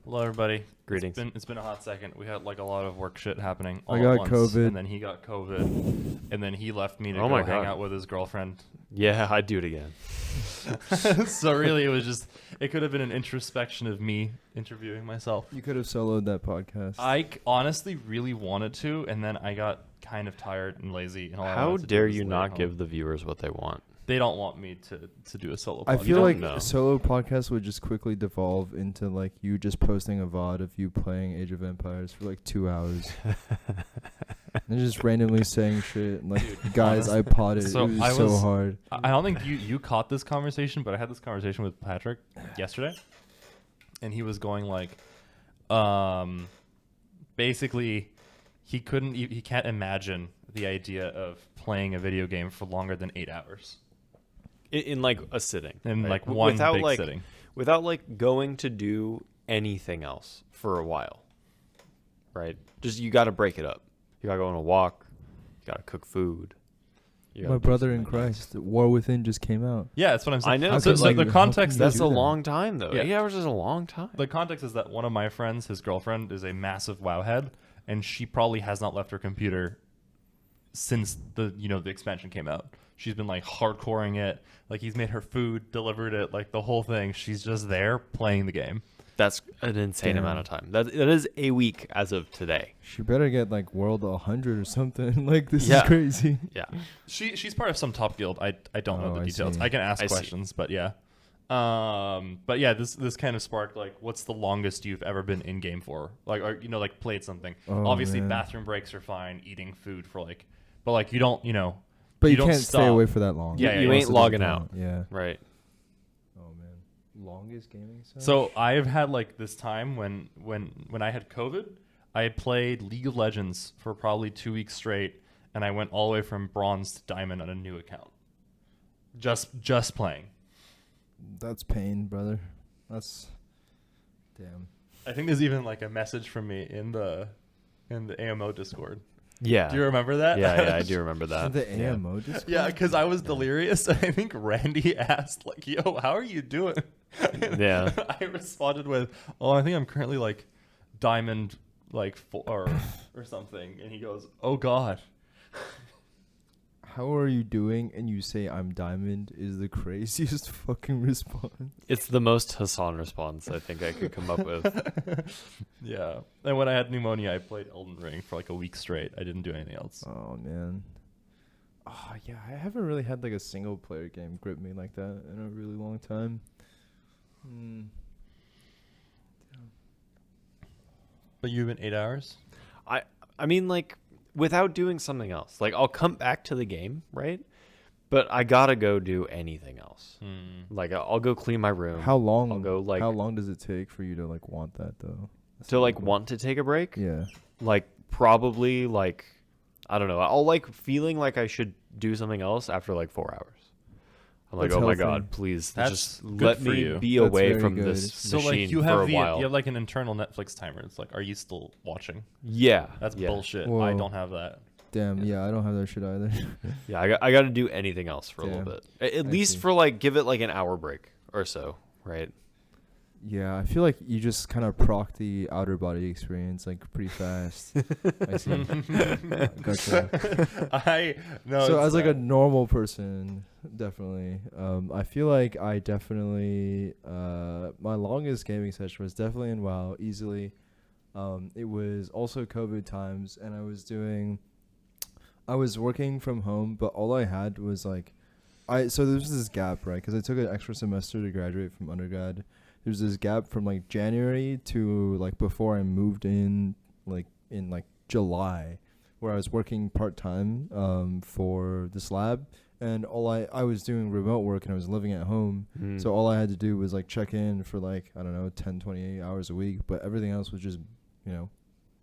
Hello, everybody. Greetings. It's been a hot second. We had like a lot of work shit happening all I at got once, COVID. and then he got COVID, and then he left me to Oh go my hang God. out with his girlfriend. Yeah, I'd do it again. So really, it could have been an introspection of me interviewing myself. You could have soloed that podcast. Honestly really wanted to, and then I got kind of tired and lazy. And all I How wanted to do dare was you lay not at home. give the viewers what they want? They don't want me to do a solo. I podcast. feel don't like know. a solo podcast would just quickly devolve into like you just posting a VOD of you playing Age of Empires for like 2 hours. And just randomly saying shit. And like, guys, I potted. So it was I so was- hard. I don't think you caught this conversation, but I had this conversation with Patrick yesterday, and he was going like, basically, he can't imagine the idea of playing a video game for longer than 8 hours In like a sitting. in right? like one without big like, sitting. Without like going to do anything else for a while. Right? Just you got to break it up. You got to go on a walk. You got to cook food. You gotta My do brother in something else. Christ, War Within just came out. Yeah, that's what I'm saying. I know. How So, can, so like, the how context can you That's do a that? long time though. Yeah. 8 hours is a long time. the context is that one of my friends, his girlfriend, is a massive WoW head, and she probably has not left her computer since the expansion came out. She's been like hardcoring it. Like he's made her food, delivered it, like the whole thing. She's just there playing the game. That's an insane Damn. amount of time. That is a week as of today. She better get like World 100 or something. Like, this Yeah. is crazy. Yeah. She's part of some top guild. I don't know Oh, the I details. see. I can ask I see. questions, but yeah. But yeah, this kind of sparked like, what's the longest you've ever been in game for? Like, or like played something. Oh, Obviously, man. bathroom breaks are fine. Eating food for like, but like you don't But you don't can't stay stop. away for that long. Yeah, you yeah, ain't Most logging of the out. time. Yeah. Right. Oh man, longest gaming session. So I've had like this time when I had COVID, I had played League of Legends for probably 2 weeks straight, and I went all the way from bronze to diamond on a new account. Just playing. That's pain, brother. That's damn. I think there's even like a message from me in the AMO Discord. Yeah. Do you remember that? Yeah, I do remember that. The Yeah. AMO Discord? Yeah, because I was delirious, and I think Randy asked like, "Yo, how are you doing?" Yeah. I responded with, "Oh, I think I'm currently like diamond like 4 or something," and he goes, "Oh God." How are you doing? And you say I'm diamond is the craziest fucking response. It's the most Hassan response I think I could come up with. Yeah. And when I had pneumonia, I played Elden Ring for like a week straight. I didn't do anything else. Oh man. Oh yeah, I haven't really had like a single player game grip me like that in a really long time. But you've been 8 hours? I mean, like, without doing something else. Like, I'll come back to the game, right? But I gotta go do anything else. Like, I'll go clean my room. How long? I'll go, like, how long does it take for you to like want that though? That's to, the like, goal. want to take a break? Yeah. Like, probably, like, I don't know. I'll, like, feeling like I should do something else after, like, 4 hours. I'm like, That's oh my healthy. God, please That's just good let for me you. be That's away very from good. this So machine like you for have a while. you have like an internal Netflix timer. It's like, are you still watching? Yeah. That's yeah. bullshit. I Whoa. don't have that. Damn. Yeah, I don't have that shit either. Yeah, I got to do anything else for a little Damn. bit. At I least see. for like give it like an hour break or so, right? Yeah, I feel like you just kind of proc the outer body experience like pretty fast. I see. Gotcha. I no. So it's as like a that. normal person, definitely, I feel like I definitely my longest gaming session was definitely in WoW easily. It was also COVID times, and I was working from home, but all I had was like, so there was this gap, right? Because I took an extra semester to graduate from undergrad. There's this gap from like January to like before I moved in like July, where I was working part-time for this lab, and I was doing remote work, and I was living at home. So all I had to do was like check in for like, I don't know, 10, 28 hours a week, but everything else was just,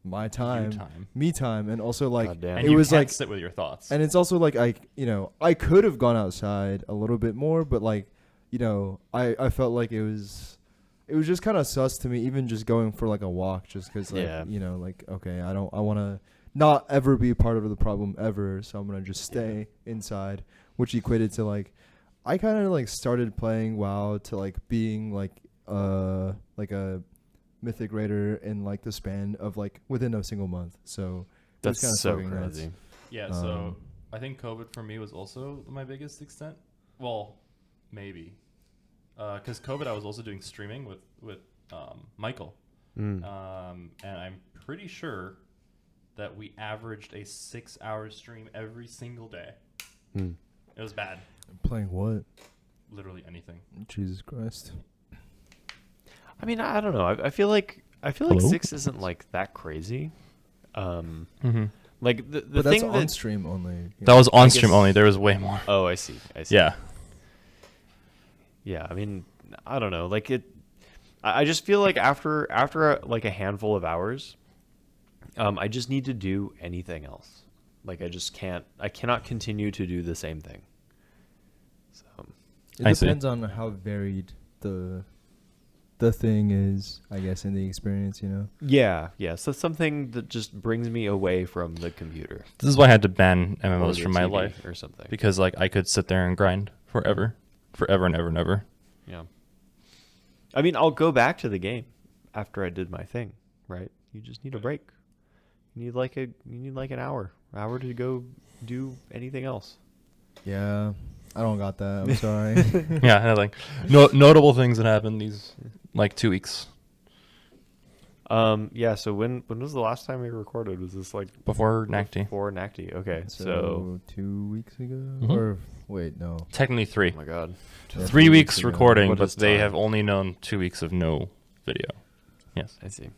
my You time, me time. And also like, Goddamn. And it you was can't like, sit with your thoughts. and it's also like, I could have gone outside a little bit more, but like, I felt like it was just kind of sus to me, even just going for like a walk, just because like, Yeah. like, okay, I want to not ever be a part of the problem ever, so I'm going to just stay inside, which equated to like, I kind of like started playing WoW to like being like a Mythic Raider in like the span of like within a single month. So it was That's kinda so fucking nuts. crazy. Yeah, so I think COVID for me was also my biggest extent. Well, maybe. Because COVID, I was also doing streaming with Michael. Mm. And I'm pretty sure that we averaged a 6-hour stream every single day. Mm. It was bad. Playing what? Literally anything. Jesus Christ. I mean, I don't know. I feel like Hello? 6 isn't like that crazy. Mm-hmm. Like the But that's thing on that stream only. you That know? was on I stream guess- only. There was way more. Oh, I see. Yeah. Yeah, I mean, I don't know. Like I just feel like after like a handful of hours, I just need to do anything else. Like I cannot continue to do the same thing. So It I see. depends on how varied the thing is, I guess, in the experience, you know. yeah. So something that just brings me away from the computer. This is why I had to ban or MMOs the from my TV life. or something. Because like I could sit there and grind forever and ever and ever. Yeah. I mean, I'll go back to the game after I did my thing, right? You just need a break. You need like an hour to go do anything else. Yeah, I don't got that. I'm sorry. Yeah, nothing. Notable things that happened these like 2 weeks Yeah, so when was the last time we recorded? Was this like before NACTI. before NACTI? Okay. So, So 2 weeks ago, Mhm. or wait, no. Technically 3. oh my god. Yeah, 3 weeks ago. recording, What but is they time? have only known 2 weeks of no video. Yes. I see.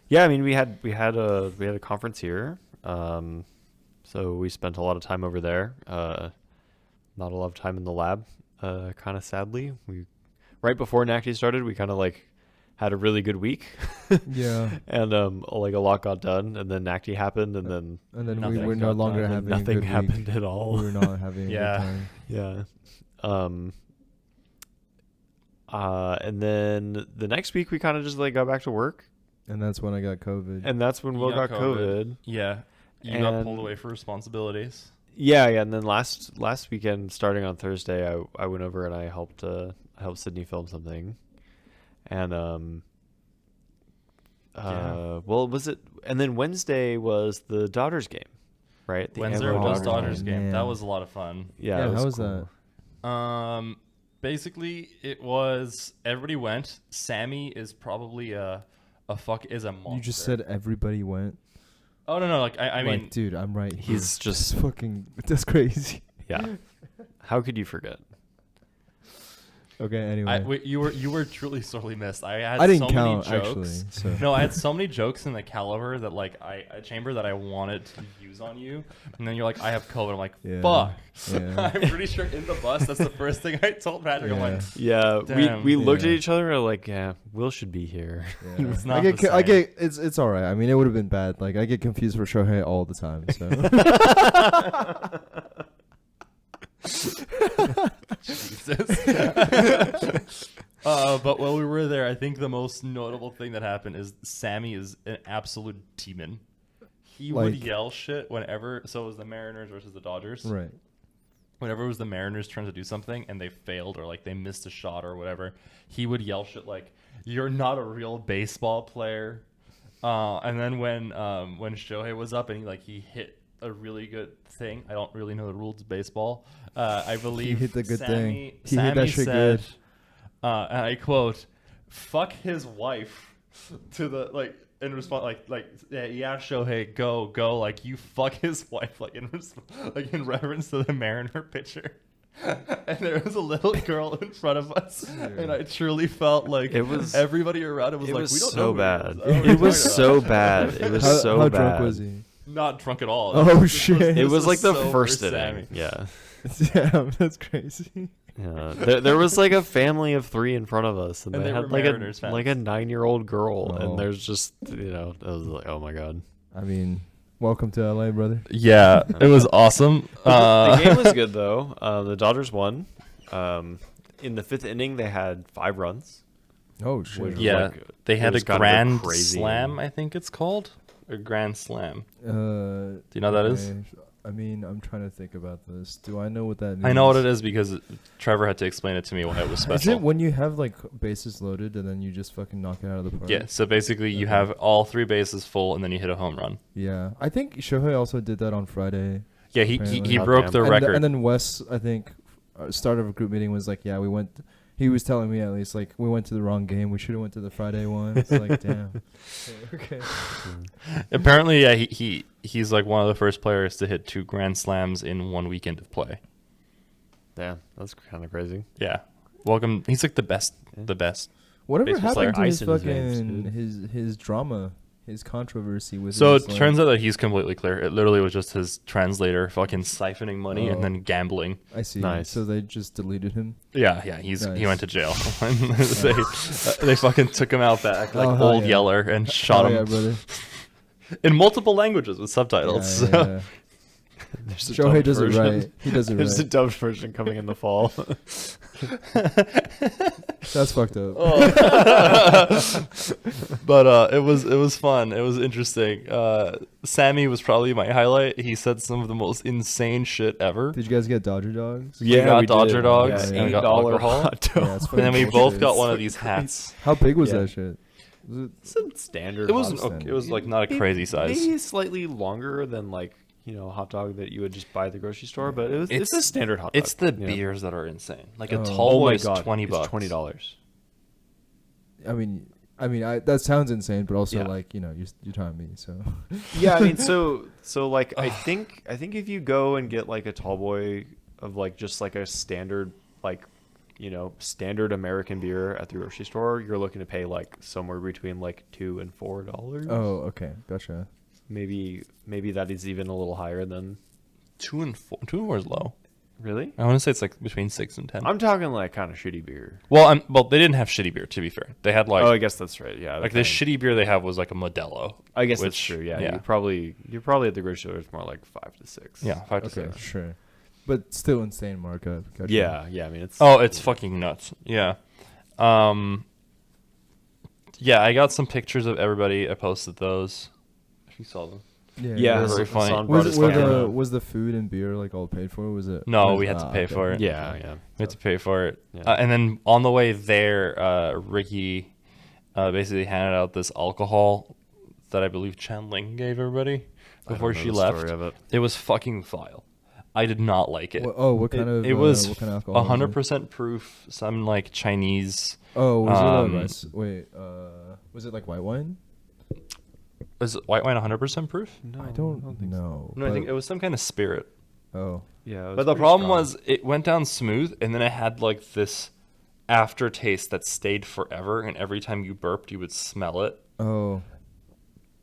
Yeah, I mean we had a conference here. So we spent a lot of time over there. Not a lot of time in the lab. Kind of sadly, we right before NACTI started, we kind of like had a really good week. Yeah, And like a lot got done, and then NACTI happened, and then and then Nothing we were no got longer done. having a nothing good happened week. at all. We were not having a Yeah. good time. Yeah. And then the next week we kind of just like got back to work, And that's when I got COVID. and that's when Will got COVID. Yeah. You got pulled And- away for responsibilities. Yeah, and then last weekend, starting on Thursday, I went over and I helped Sydney film something, and Yeah. well, was it? And then Wednesday was the Daughters game, right? The Wednesday Amber was Daughters Daughters game. game. That Man. was a lot of fun. Yeah, Yeah, it how was cool. that? Basically, it was everybody went. Sammy is probably a monster. You just said everybody went. Oh no, like I Like, mean, dude, I'm right. here. He's just- That's fucking. That's crazy. Yeah. How could you forget? Okay. Anyway, you were truly sorely missed. I had I didn't so count many actually. jokes. So No, I had so many jokes in the caliber that like a chamber that I wanted to use on you, and then you're like, I have COVID. I'm like, Yeah. fuck. Yeah. I'm pretty sure in the bus that's the first thing I told Patrick. I'm like, Yeah, Damn. we looked at Yeah. each other and were like, yeah, Will should be here. Yeah. It's not I get, the I same. get, it's all right. I mean, it would have been bad. Like, I get confused for Shohei all the time. So Jesus. But while we were there, I think the most notable thing that happened is Sammy is an absolute demon. He would Like- yell shit whenever. So it was the Mariners versus the Dodgers. right. Whenever it was the Mariners' turn to do something and they failed or like they missed a shot or whatever, he would yell shit like, "You're not a real baseball player." And then when Shohei was up and he hit a really good thing. I don't really know the rules of baseball. I believe hit the good Sammy, thing. He hit that Sammy shit said, good. and I quote, "Fuck his wife," to the in response, yeah, Shohei, go, like you fuck his wife, in reference to the Mariner pitcher. And there was a little girl in front of us, and I truly felt like It was- everybody around it was It like, was we don't so know who bad. he is. It was so bad. It was so how bad. drunk was he? Not drunk at all. Oh, This was- shit. this It was like the so first for inning. Sammy. Yeah. Damn, that's crazy. Yeah, there was like a family of 3 in front of us, and And they they had were like Mariners a fans. like a 9-year-old girl, Oh. and there's just I was like, oh my god. I mean, welcome to LA, brother. Yeah, it was awesome. The game was good though. The Dodgers won. In the 5th inning, they had 5 runs. Oh Which shit. was Yeah, like- they it had a was kind of grand crazy slam. inning. I think it's called a grand slam. Do you know what that is? I mean, I'm trying to think about this. Do I know what that means? I know what it is because Trevor had to explain it to me when it was Is special. it when you have like bases loaded and then you just fucking knock it out of the park? Yeah, so basically you Okay. have all 3 bases full and then you hit a home run. Yeah, I think Shohei also did that on Friday. Yeah, he Apparently. broke the Goddamn. record. And then Wes, I think, start of a group meeting was like, yeah, we went. He was telling me at least like we went to the wrong game. We should have went to the Friday one. It's like damn. Okay. Apparently, yeah, he's like one of the first players to hit 2 grand slams in 1 weekend of play. Damn, that's kind of crazy. Yeah, welcome. He's like the best. Whatever Baseball happened to player. his Ice in his veins, fucking his drama, his controversy with? So his, it turns out that he's completely clear. It literally was just his translator fucking siphoning money and Oh. then gambling. I see. Nice. So they just deleted him. Yeah, he Nice. went to jail. they fucking took him out back like Oh, hell old yeah. Yeller and shot Oh, him yeah, brother. in multiple languages with subtitles. Yeah, yeah, yeah. There's a Shohei dubbed does it version. right. He does it There's a right. dubbed version coming in the fall. That's fucked up. But it was fun. It was interesting. Sammy was probably my highlight. He said some of the most insane shit ever. Did you guys get Dodger dogs? We got Dodger did. dogs and Yeah, we got $8 alcohol. hot dog. Yeah, it's And then we fucking both got bullshit. one of these hats. How big was Yeah. that shit? Was it? It's a standard. It wasn't. hot Okay, it was like not a Maybe- crazy size. Maybe slightly longer than like a hot dog that you would just buy at the grocery store, but it's a standard hot dog. It's the you know. beers that are insane. Like a Oh. tall Oh boy my is god, $20. It's $20. I mean, that sounds insane, but also Yeah. like you're telling me, so. Yeah, I mean, so like I think if you go and get like a tall boy of like just like a standard like standard American beer at the grocery store, you're looking to pay like somewhere between like $2 and $4. Oh, okay, gotcha. Maybe that is even a little higher than 2 and 4. 2 and 4 is low. really. I want to say it's like between 6 and 10. I'm talking like kind of shitty beer. Well, they didn't have shitty beer. To be fair, they had like Oh, I guess that's right. Yeah, like the shitty beer they have was like a Modelo. I guess that's which- true. Yeah, yeah. you're probably at the grocery store. It's more like 5 to 6. Yeah, 5 to Okay, 6. sure, but still insane markup. Gotcha. Yeah. I mean, it's Oh, it's fucking nuts. Yeah. Yeah, I got some pictures of everybody. I posted those. If you saw them. Yeah, They're very funny. Hassan brought his phone. Was the food and beer like all paid for? Was it? No, was- we had to pay okay. for it. Yeah. We had to pay for it. Yeah. And then on the way there, Ricky basically handed out this alcohol that I believe Chen Ling gave everybody before she left. It was fucking vile. I did not like it. What kind of? It was what kind of alcohol? was it? 100% proof. Some like Chinese. Oh, was it Um, rice? Wait, was it like white wine? Is white wine 100% proof? No, I don't think so. know. No, I think it was some kind of spirit. Oh, Yeah, it But the pretty problem strong. was it went down smooth, and then it had like this aftertaste that stayed forever. And every time you burped, you would smell it. oh,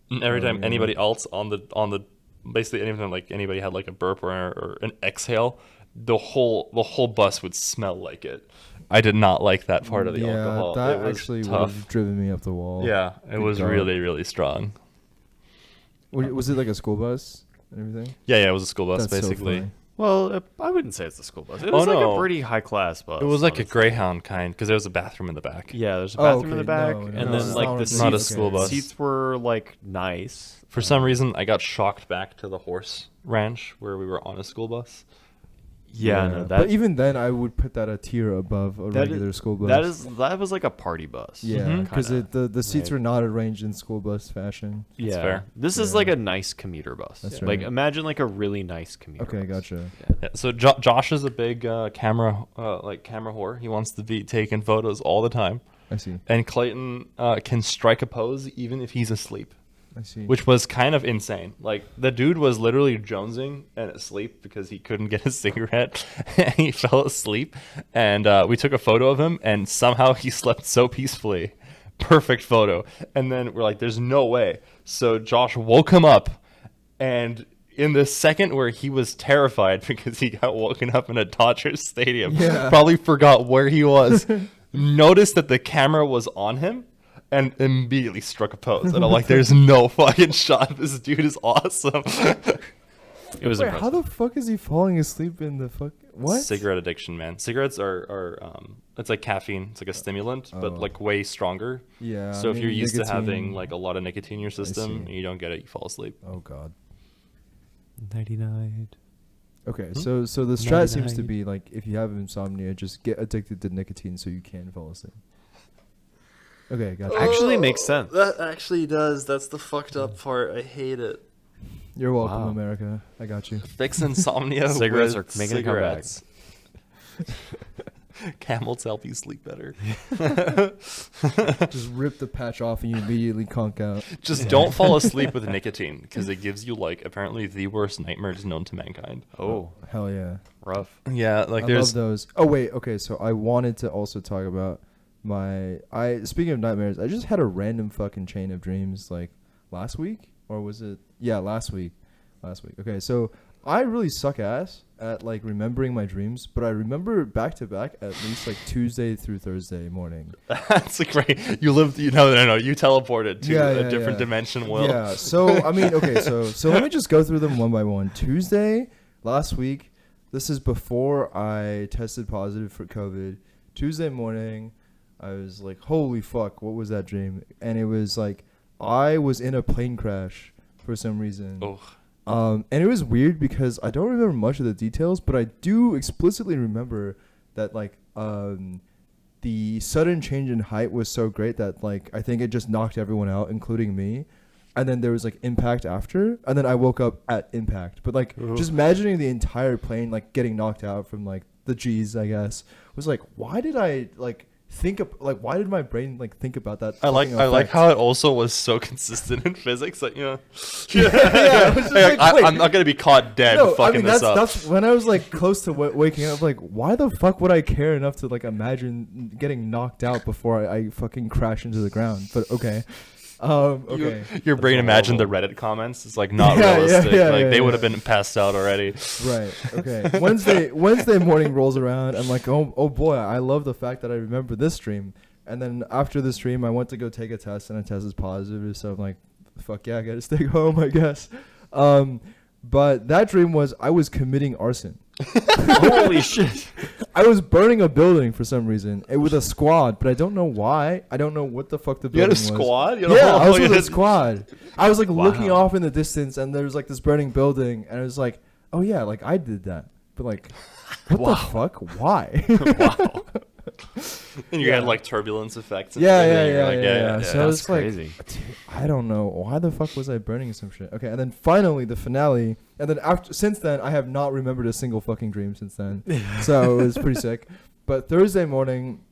And every Oh, time yeah. anybody else on the basically anytime like anybody had like a burp or an exhale, the whole bus would smell like it. I did not like that part of the yeah, alcohol. that It was actually would tough. have driven me up the wall. Yeah, it Good was God. really really strong. Was it like a school bus and everything? Yeah, it was a school bus That's so basically. funny. Well, I wouldn't say it's a school bus. It Oh, was like no. a pretty high class bus. It was like a honestly. Greyhound kind because there was a bathroom in the back. Yeah, there's a Oh, bathroom in the okay, back, no, and no, then it's like not the a- Not a seats, school bus. seats were like nice. For some reason, I got shocked back to the horse ranch where we were on a school bus. Yeah, no, but even then, I would put that a tier above a that is- regular school bus. that was like a party bus. yeah, Mhm. because Kinda, the seats right. were not arranged in school bus fashion. Yeah, fair. this is Yeah. like a nice commuter bus. That's Like right. imagine like a really nice commuter. Okay, bus. gotcha. Yeah, so Josh is a big camera whore. He wants to be taking photos all the time. I see. And Clayton can strike a pose even if he's asleep, I see. which was kind of insane. Like the dude was literally jonesing and asleep because he couldn't get a cigarette and he fell asleep. And we took a photo of him and somehow he slept so peacefully. Perfect photo. And then we're like, there's no way. So Josh woke him up, and in the second where he was terrified because he got woken up in a Dodgers stadium, Yeah. probably forgot where he was, noticed that the camera was on him, and immediately struck a pose. And I'm like, there's no fucking shot. This dude is awesome. It was Wait, impressive. how the fuck is he falling asleep in the fuck? What? Cigarette addiction, man. Cigarettes are it's like caffeine. It's like a stimulant, but Oh. like way stronger. Yeah. So I if mean, you're used to nicotine- having like a lot of nicotine in your system see. and you don't get it, you fall asleep. Oh god. Nighty night. Okay, Hmm? so the strat seems to Nighty-night. be like if you have insomnia, just get addicted to nicotine so you can fall asleep. Okay, gotcha. Actually makes sense. That actually does. That's the fucked up part. I hate it. You're welcome, Wow. America. I got you. Fix insomnia Cigarettes with are making a comeback. cigarettes. Camels help you sleep better. Just rip the patch off and you immediately conk out. Just don't fall asleep with nicotine because it gives you like apparently the worst nightmares known to mankind. Oh, Hell yeah. rough. Yeah, like I there's love those. Oh wait, okay. So I wanted to also talk about speaking of nightmares, I just had a random fucking chain of dreams like last week, or was it? Yeah, last week. Okay, so I really suck ass at like remembering my dreams, but I remember back to back at least like Tuesday through Thursday morning. that's a great. You lived. You no. You teleported to Yeah, a yeah, different yeah. dimension. Will. Yeah. So I mean, okay. So let me just go through them one by one. Tuesday last week. This is before I tested positive for COVID. Tuesday morning, I was like, "Holy fuck! What was that dream?" And it was like I was in a plane crash for some reason. Oh. And it was weird because I don't remember much of the details, but I do explicitly remember that like the sudden change in height was so great that like I think it just knocked everyone out, including me. And then there was like impact after, and then I woke up at impact. But like Ooh. just imagining the entire plane like getting knocked out from like the G's, I guess, was like, why did I like why did my brain like think about that? I like fucking effect? how it also was so consistent in physics. Like Yeah, it was just like, wait. I'm not gonna be caught dead No, fucking I mean this up. that's when I was like close to waking up. Like, why the fuck would I care enough to like imagine getting knocked out before I fucking crash into the ground? But okay, okay, Your brain That's imagined the horrible. Reddit comments. It's like not Yeah, realistic. yeah, like yeah, they would have yeah. been passed out already. right, okay. Wednesday morning rolls around. I'm like, oh boy, I love the fact that I remember this dream. And then after the stream, I went to go take a test, and I tested positive. So I'm like, fuck yeah, I gotta stay home, I guess. But that dream was I was committing arson. Holy shit. I was burning a building for some reason with a squad, but I don't know why. I don't know what the fuck the You had building a was. squad? You had a Yeah, whole I was with a fucking- squad. I was like looking Wow. off in the distance, and there was like this burning building, and I was like, oh yeah, like I did that. But like, what the fuck? Why? Wow. And you had Yeah. like turbulence effects. And Yeah, everything. yeah, You're like, yeah, yeah. So That's it's like, crazy. I don't know why the fuck was I burning some shit. Okay, and then finally the finale, and then after since then I have not remembered a single fucking dream since then. So it was pretty sick. But Thursday morning,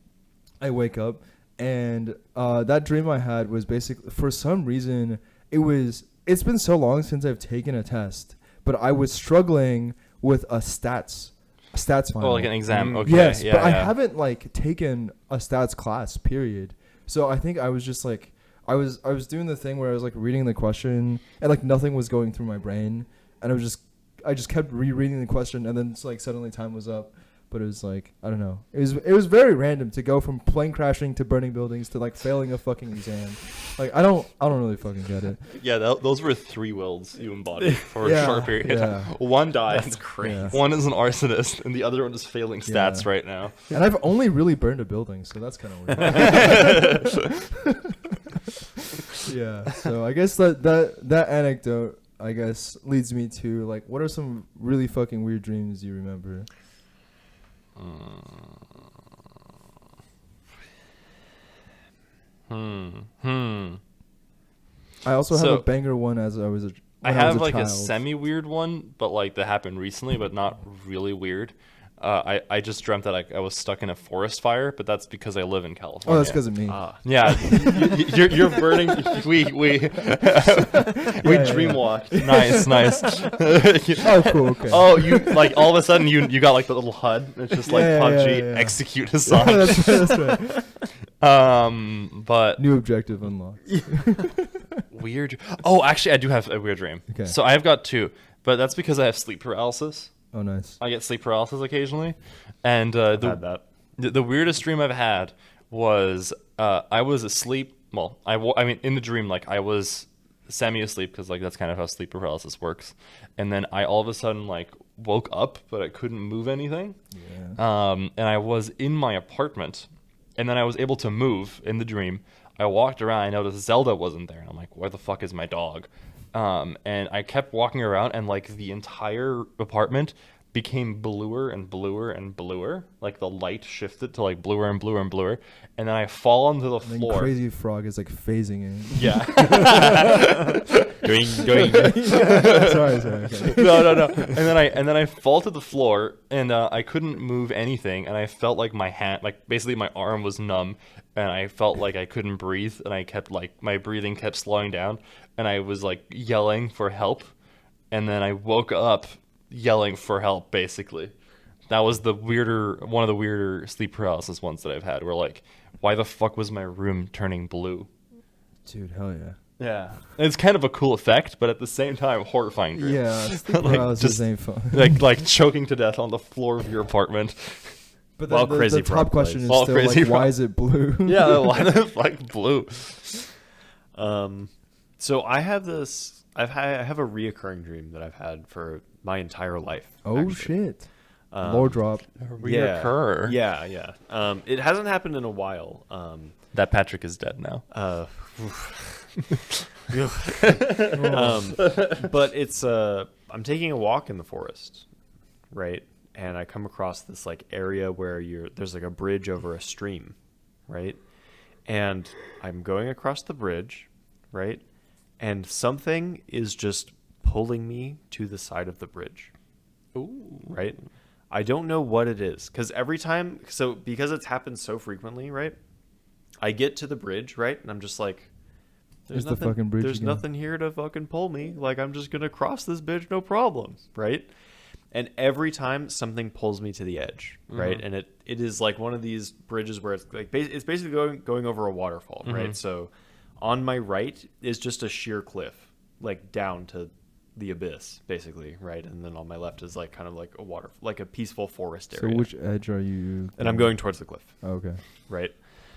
I wake up, and that dream I had was basically for some reason it's been so long since I've taken a test, but I was struggling with a stats final. Oh, like an exam. Mm. Okay. Yes, yeah, but I yeah. haven't like taken a stats class, period. So I think I was just like I was doing the thing where I was like reading the question and like nothing was going through my brain, and I just kept rereading the question, and then it's like suddenly time was up. But it was like I don't know. It was very random to go from plane crashing to burning buildings to like failing a fucking exam. Like I don't really fucking get it. Yeah, those were 3 wills you embodied for Yeah, a short period of yeah. time. One died. That's crazy. Yeah. One is an arsonist, and the other one is failing stats Yeah. right now. And I've only really burned a building, so that's kind of weird. Yeah. So I guess that anecdote, I guess, leads me to like, what are some really fucking weird dreams you remember? I also have So, a banger one as I was. I when have was like a child. semi weird one, but like that happened recently, but not really weird. I just dreamt that I was stuck in a forest fire, but that's because I live in California. Oh, that's because of me. Ah. Yeah, you're burning. We yeah, dream yeah. walked. Nice. Oh, cool. Okay. Oh, you like all of a sudden you got like the little HUD. It's just like Yeah, PUBG yeah. execute that's Hassan. right. But New objective unlocked. weird. Oh, actually, I do have a weird dream. Okay. So I've got 2, but that's because I have sleep paralysis. Oh, nice. I get sleep paralysis occasionally, and I've had that. the weirdest dream I've had was I was asleep. Well, I mean, in the dream, like I was semi-asleep because like that's kind of how sleep paralysis works. And then I all of a sudden like woke up, but I couldn't move anything. Yeah. And I was in my apartment, and then I was able to move in the dream. I walked around. I noticed Zelda wasn't there. And I'm like, where the fuck is my dog? And I kept walking around, and like the entire apartment became bluer and bluer and bluer. Like the light shifted to like bluer and bluer and bluer, and then I fall onto the And then floor. Crazy Frog is like phasing in. Yeah. Going. sorry. No. And then I fall to the floor, and I couldn't move anything, and I felt like my hand, like basically my arm was numb, and I felt like I couldn't breathe, and I kept like my breathing kept slowing down, and I was like yelling for help, and then I woke up yelling for help. Basically, that was one of the weirder sleep paralysis ones that I've had. Where like, why the fuck was my room turning blue? Dude, hell yeah. Yeah, it's kind of a cool effect, but at the same time, horrifying dream. Yeah, sleep Like, paralysis just- ain't fun. like choking to death on the floor of your apartment. But While then Crazy the top Frog question plays. is While still Crazy like, why Frog- is it blue? Yeah, why the fuck blue? So I have this. I have a reoccurring dream that I've had for my entire life. Oh actually. shit. Um, Lore drop. Reoccur. Yeah. It hasn't happened in a while. That Patrick is dead now. But it's I'm taking a walk in the forest, right? And I come across this like area where there's like a bridge over a stream, right? And I'm going across the bridge, right? And something is just pulling me to the side of the bridge. Ooh. Right? I don't know what it is, because because it's happened so frequently, right? I get to the bridge, right? And I'm just like, There's the fucking bridge There's again. nothing here to fucking pull me. Like, I'm just going to cross this bridge, no problem, right? And every time something pulls me to the edge, right? Mhm. And it is like one of these bridges where it's like it's basically going over a waterfall, right? Mhm. So on my right is just a sheer cliff, like down to the abyss, basically, right? And then on my left is like kind of like like a peaceful forest So area. which edge are you? And I'm going towards the cliff, Oh, okay. right?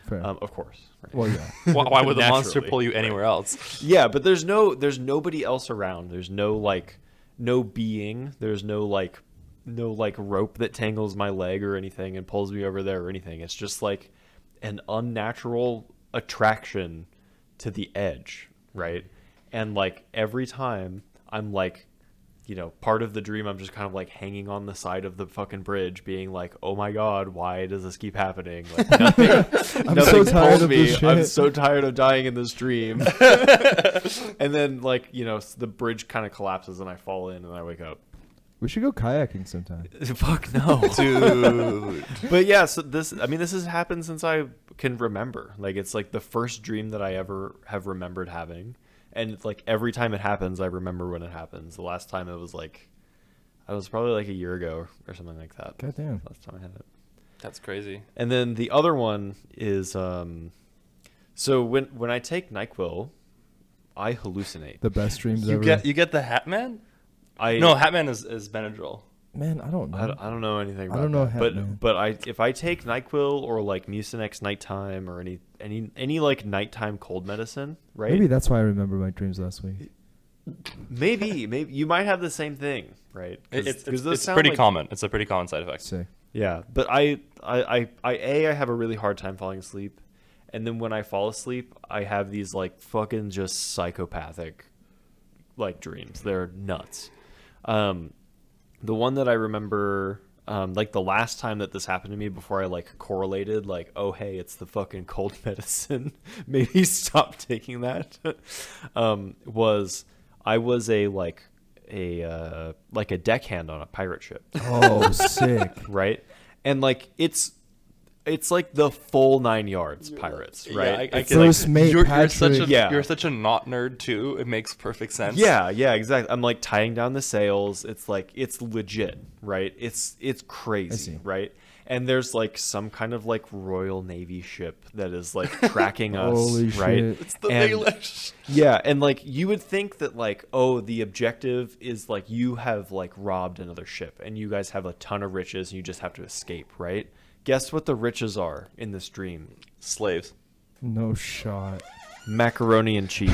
Fair. Of course. Right? Well, yeah. Why would the monster Naturally. pull you anywhere else? Yeah, but there's nobody else around. There's no being. There's no rope that tangles my leg or anything and pulls me over there or anything. It's just like an unnatural attraction to the edge, right? And like every time I'm like, part of the dream, I'm just kind of like hanging on the side of the fucking bridge, being like, "Oh my god, why does this keep happening? Like nothing, I'm nothing so tired pulls of me. this I'm shit." so tired of dying in this dream." And then the bridge kind of collapses and I fall in and I wake up. We should go kayaking sometime. Fuck no, Dude. But yeah, so this has happened since I can remember. Like, it's like the first dream that I ever have remembered having. And it's like every time it happens, I remember when it happens. The last time it was probably like a year ago or something like that. Goddamn. Last time I had it. That's crazy. And then the other one is so when I take NyQuil, I hallucinate. The best dreams You ever. get the Hat Man? I No, Hat Man is Benadryl. Man, I don't know. I don't know anything about I don't know that. Hatman. But if I take NyQuil or like Mucinex nighttime or any like nighttime cold medicine, right? Maybe that's why I remember my dreams last week. Maybe you might have the same thing, right? It's those sound pretty like- common. It's a pretty common side effect. Sick. Yeah, but I have a really hard time falling asleep, and then when I fall asleep, I have these like fucking just psychopathic like dreams. They're nuts. The one that I remember, like the last time that this happened to me before I like correlated, like, oh hey, it's the fucking cold medicine. Maybe stop taking that. Was a deckhand on a pirate ship, Oh, sick. right? And like it's like the full 9 yards pirates, right? I It's get like- First mate you're such a Patrick. Yeah. you're such a not nerd too. It makes perfect sense. Yeah, exactly. I'm like tying down the sails. It's like it's legit, right? It's crazy, see. right? And there's like some kind of like Royal Navy ship that is like tracking us, Holy right? shit. It's the And- Baelish. Yeah, and like you would think that like, oh, the objective is like you have like robbed another ship and you guys have a ton of riches and you just have to escape, right? Guess what the riches are in this dream? Slaves. No shot. macaroni and cheese.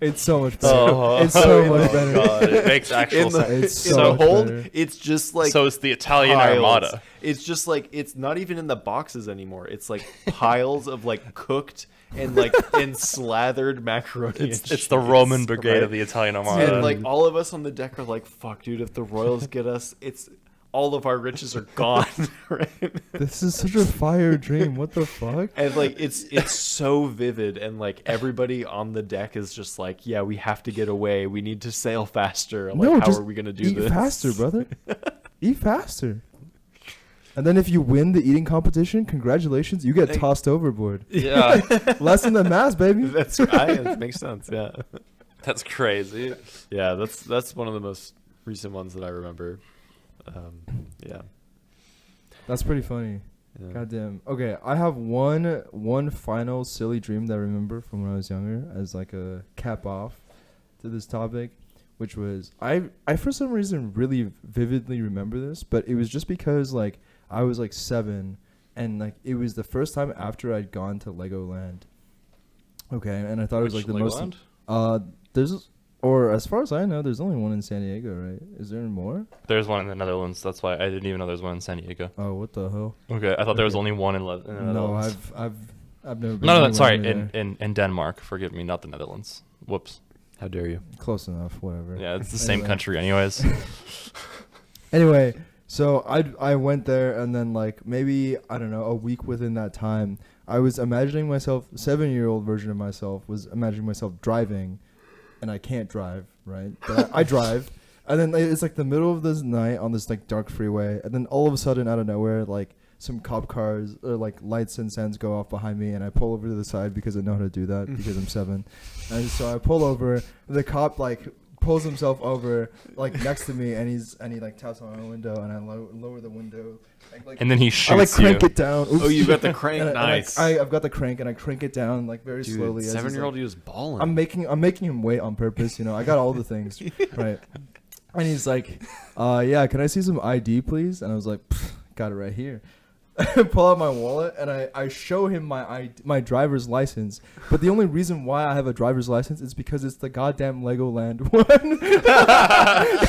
It's so much better. Oh, It's so much better. God, it makes actual In the, sense. It's in so the much hold, better. it's just like So it's the Italian piles. Armada. It's just like it's not even in the boxes anymore. It's like piles of like cooked and like and slathered macaroni. It's the Roman brigade of the Italian Armada. And like all of us on the deck are like, "Fuck, dude! If the Royals get us, it's all of our riches are gone." Right? This is such a fire dream. What the fuck? And like it's so vivid, and like everybody on the deck is just like, "Yeah, we have to get away. We need to sail faster." Like, No, how just are we gonna do Eat this? faster, brother. Eat faster. And then if you win the eating competition, congratulations, you get tossed overboard. Yeah, Lessen the mass, baby. That makes sense. Yeah, that's crazy. yeah. That's one of the most recent ones that I remember. Yeah. That's pretty funny. Yeah. Goddamn. Okay, I have one final silly dream that I remember from when I was younger as like a cap off to this topic, which was I for some reason really vividly remember this, but it was just because like I was like 7 and like it was the first time after I'd gone to Legoland. Okay, and I thought it was like the Legoland? most there's or as far as I know, there's only one in San Diego, right? Is there more? There's one in the Netherlands. That's why I didn't even know there's one in San Diego. Oh, what the hell? Okay, I thought there was Okay. only one in the No, Netherlands. I've never been. No, sorry, anywhere near in Denmark. Forgive me, not the Netherlands. Whoops. How dare you? there. Close enough, whatever. Yeah, it's the same Anyway. country, anyways. Anyway, so I went there and then like maybe I don't know a week within that time I was imagining myself 7-year-old version of myself was imagining myself driving, and I can't drive, right? But I drive, and then it's like the middle of this night on this like dark freeway, and then all of a sudden out of nowhere like some cop cars or like lights and sirens go off behind me, and I pull over to the side because I know how to do that because I'm 7, and so I pull over. And the cop like pulls himself over like next to me, and he like taps on my window, and I lower the window. Like, And then he I like shoots crank you. it down. Oops. Oh, you got the crank. And Nice. I've got the crank, and I crank it down like very Dude, slowly. as he's, 7-year-old like, you was balling. I'm making him wait on purpose. You know, I got all the things right. And he's like, "Yeah, can I see some ID, please?" And I was like, "Got it right here." I pull out my wallet and I show him my driver's license. But the only reason why I have a driver's license is because it's the goddamn Legoland one.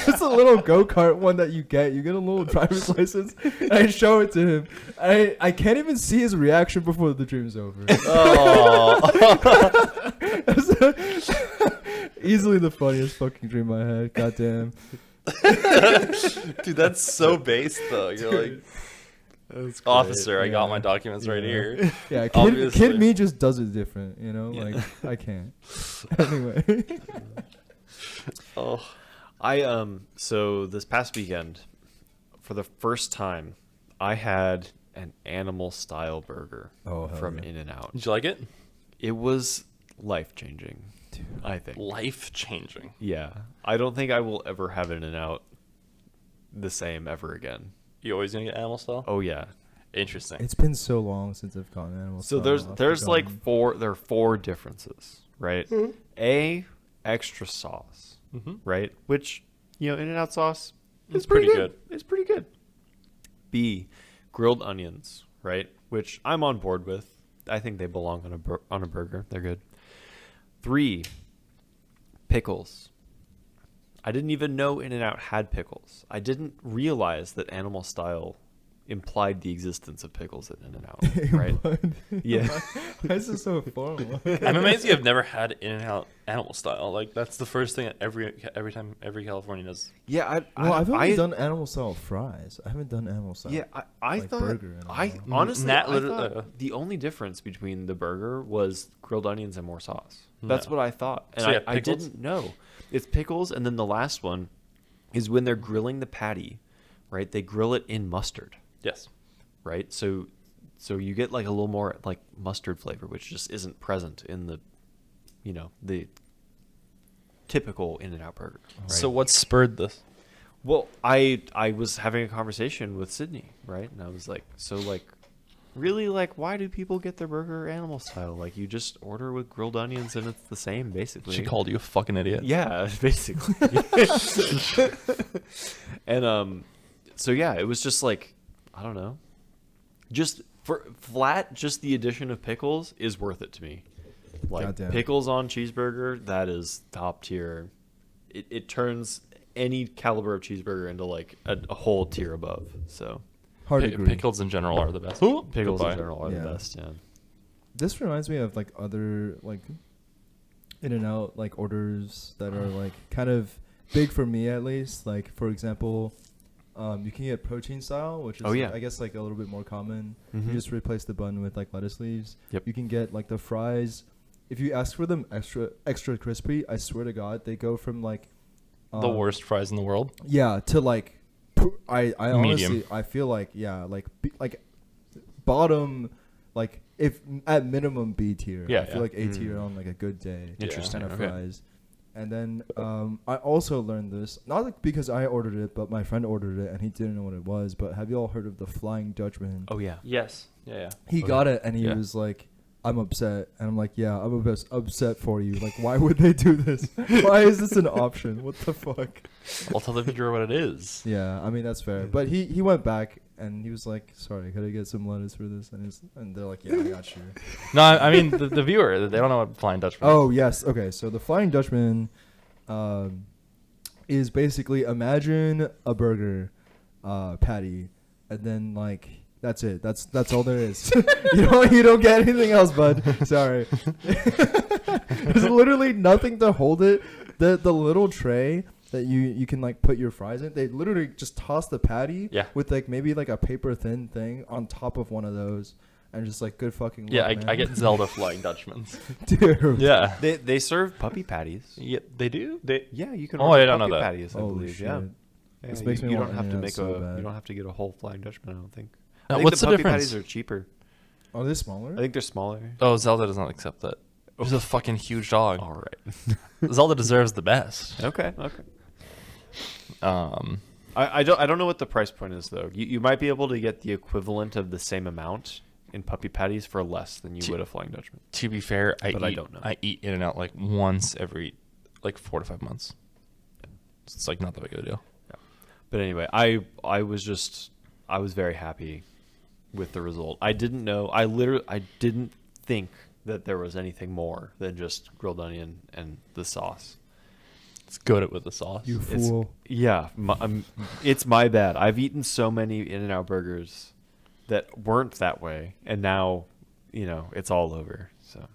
It's a little go-kart one that you get. You get a little driver's license. And I show it to him. I can't even see his reaction before the dream's over. Easily the funniest fucking dream I had. Goddamn. Dude, that's so base though. You're like, That's officer, I got Yeah. my documents right Yeah. here. Yeah, Obviously. kid me just does it different, you know? Yeah. Like, I can't. Anyway. Oh, So this past weekend, for the first time, I had an animal style burger Oh, hell from yeah. In-N-Out. did you like it? It was life-changing, Dude. I think. Life changing. Yeah. I don't think I will ever have an In-N-Out the same ever again. You always gonna get animal style? Oh yeah. Interesting. It's been so long since I've gone animal So style. there's like forgotten. there are 4 differences, right? A, extra sauce, Mm-hmm. right? Which, you know, In-N-Out sauce, It's pretty good. It's pretty good. B, grilled onions, right? Which I'm on board with. I think they belong on a burger. They're good. 3, pickles. I didn't even know In-N-Out had pickles. I didn't realize that animal style implied the existence of pickles at In-N-Out, right? What? Yeah. Why is this so formal? I'm amazed you have never had In-N-Out animal style. Like that's the first thing that every Californian does. Yeah, Well, I've only done animal style fries. I haven't done animal style. Yeah, I like thought. burger in a I while. honestly, Nat I literally- thought the only difference between the burger was grilled onions and more sauce. That's No. what I thought, and So, yeah, I pickles? didn't know. It's pickles, and then the last one is when they're grilling the patty, right? They grill it in mustard, Yes. right? So you get like a little more like mustard flavor, which just isn't present in the, you know, the typical In-N-Out burger. Right? So what spurred this? Well, I was having a conversation with Sydney, right? And I was like, so like, really, like, why do people get their burger animal style? Like, you just order with grilled onions and it's the same, basically. She called you a fucking idiot. Yeah, basically. And so yeah, it was just like, I don't know, just for flat, just the addition of pickles is worth it to me. Like Goddamn. pickles on cheeseburger, that is top tier. It turns any caliber of cheeseburger into like a whole tier above. So Hard to agree. Pickles in general are the best. Ooh, pickles goodbye. in general are Yeah. the best. Yeah. This reminds me of like other like in and out like orders that are like kind of big for me at least. Like for example, you can get protein style, which is Oh, yeah. I guess like a little bit more common. Mhm. You just replace the bun with like lettuce leaves. Yep. You can get like the fries. If you ask for them extra crispy, I swear to God, they go from like The worst fries in the world. Yeah, to like I honestly Medium. I feel like like bottom like if at minimum B tier. Yeah, I feel yeah. like A tier on like a good day. Interesting, Kind of okay. fries. And then I also learned this not like because I ordered it, but my friend ordered it and he didn't know what it was. But have you all heard of the Flying Dutchman? Oh yeah. Yes. Yeah. He got it and he Yeah. was like, "I'm upset," and I'm like, "Yeah, I'm upset for you. Like, why would they do this? Why is this an option? What the fuck?" I'll tell the viewer what it is. Yeah, I mean that's fair. But he went back and he was like, "Sorry, could I get some lettuce for this?" And they're like, "Yeah, I got you." No, I mean the viewer. They don't know what Flying Dutchman is. Oh yes, okay. So the Flying Dutchman is basically imagine a burger patty, and then like that's it. That's all there is. you don't get anything else, bud. Sorry. There's literally nothing to hold it. The little tray that you can like put your fries in. They literally just toss the patty Yeah. with like maybe like a paper thin thing on top of one of those, and just like good fucking. Yeah, luck, I man. get Zelda Flying Dutchmans. Dude. Yeah. They serve puppy patties. Yeah, they do. They. Yeah, you can. Oh, order I don't know puppy that. patties. I Holy believe. shit. Yeah. This Yeah, makes me you want don't have to In-N-Out make so a. bad. You don't have to get a whole Flying Dutchman. I don't think. Now, I think what's the the puppy difference? patties are cheaper. Are they smaller? I think they're smaller. Oh, Zelda does not accept that. He's a fucking huge dog. All right. Zelda deserves the best. Okay. Okay. Um, I don't know what the price point is though. You might be able to get the equivalent of the same amount in puppy patties for less than you would a Flying Dutchman. to be fair, But I don't know. I eat In-N-Out like once every like 4 to 5 months. It's like not that big of a deal. But anyway, I was very happy with the result. I didn't know. I didn't think that there was anything more than just grilled onion and the sauce. It's good with the sauce. You fool. Yeah, it's my bad. I've eaten so many In-N-Out burgers that weren't that way, and now, it's all over. So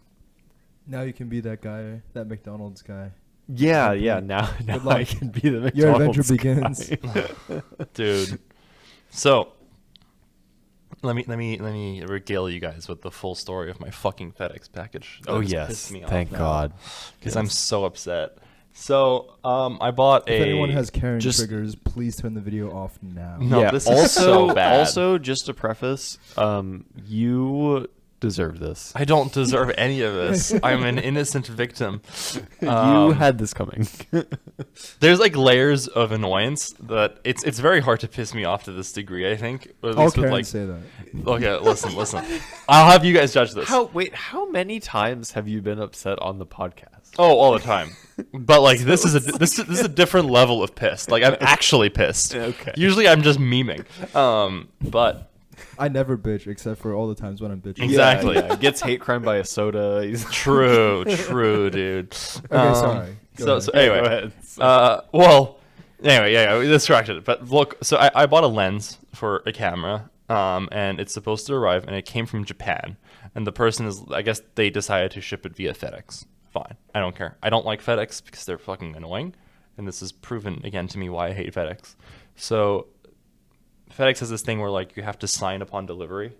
Now you can be that guy, that McDonald's guy. yeah, Good yeah. luck. Now Good I luck. can be the McDonald's Your adventure guy. begins. Dude. So let me regale you guys with the full story of my fucking FedEx package. Oh That's yes, pissed me off thank now, God. because I'm so upset. So I bought If a. anyone has Karen just- triggers, please turn the video off now. No, yeah. this is also, so bad. Also, just to preface, you deserve this. I don't deserve any of this. I'm an innocent victim. You Um, had this coming. There's like layers of annoyance that it's very hard to piss me off to this degree. I think. Or at All least with, Karen like, say that. okay, listen. I'll have you guys judge this. How many times have you been upset on the podcast? Oh, all the time. But like this is a different level of pissed. Like I'm actually pissed. Okay. Usually I'm just memeing. But I never bitch except for all the times when I'm bitching. Exactly. Yeah. Gets hate crime by a soda. He's true, dude. Okay, sorry. Go So ahead. anyway, Go ahead. yeah, we distracted. But look, so I bought a lens for a camera, and it's supposed to arrive, and it came from Japan. And the person I guess they decided to ship it via FedEx. Fine, I don't care. I don't like FedEx because they're fucking annoying, and this has proven again to me why I hate FedEx. So FedEx has this thing where like you have to sign upon delivery,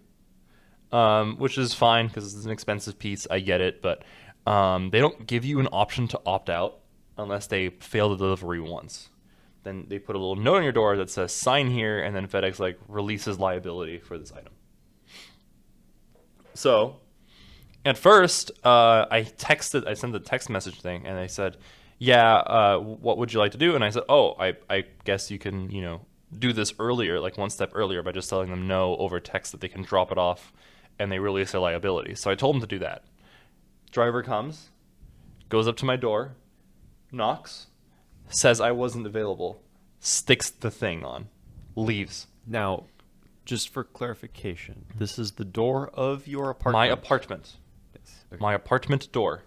which is fine because it's an expensive piece. I get it, but they don't give you an option to opt out unless they fail the delivery once. Then they put a little note on your door that says sign here, and then FedEx like releases liability for this item. So at first, I sent the text message thing, and they said, yeah, what would you like to do? And I said, oh, I guess you can, do this earlier, like one step earlier, by just telling them no over text that they can drop it off and they release their liability. So I told them to do that. Driver comes, goes up to my door, knocks, says I wasn't available, sticks the thing on, leaves. Now, just for clarification, this is the door of your apartment. My apartment. Okay. My apartment door.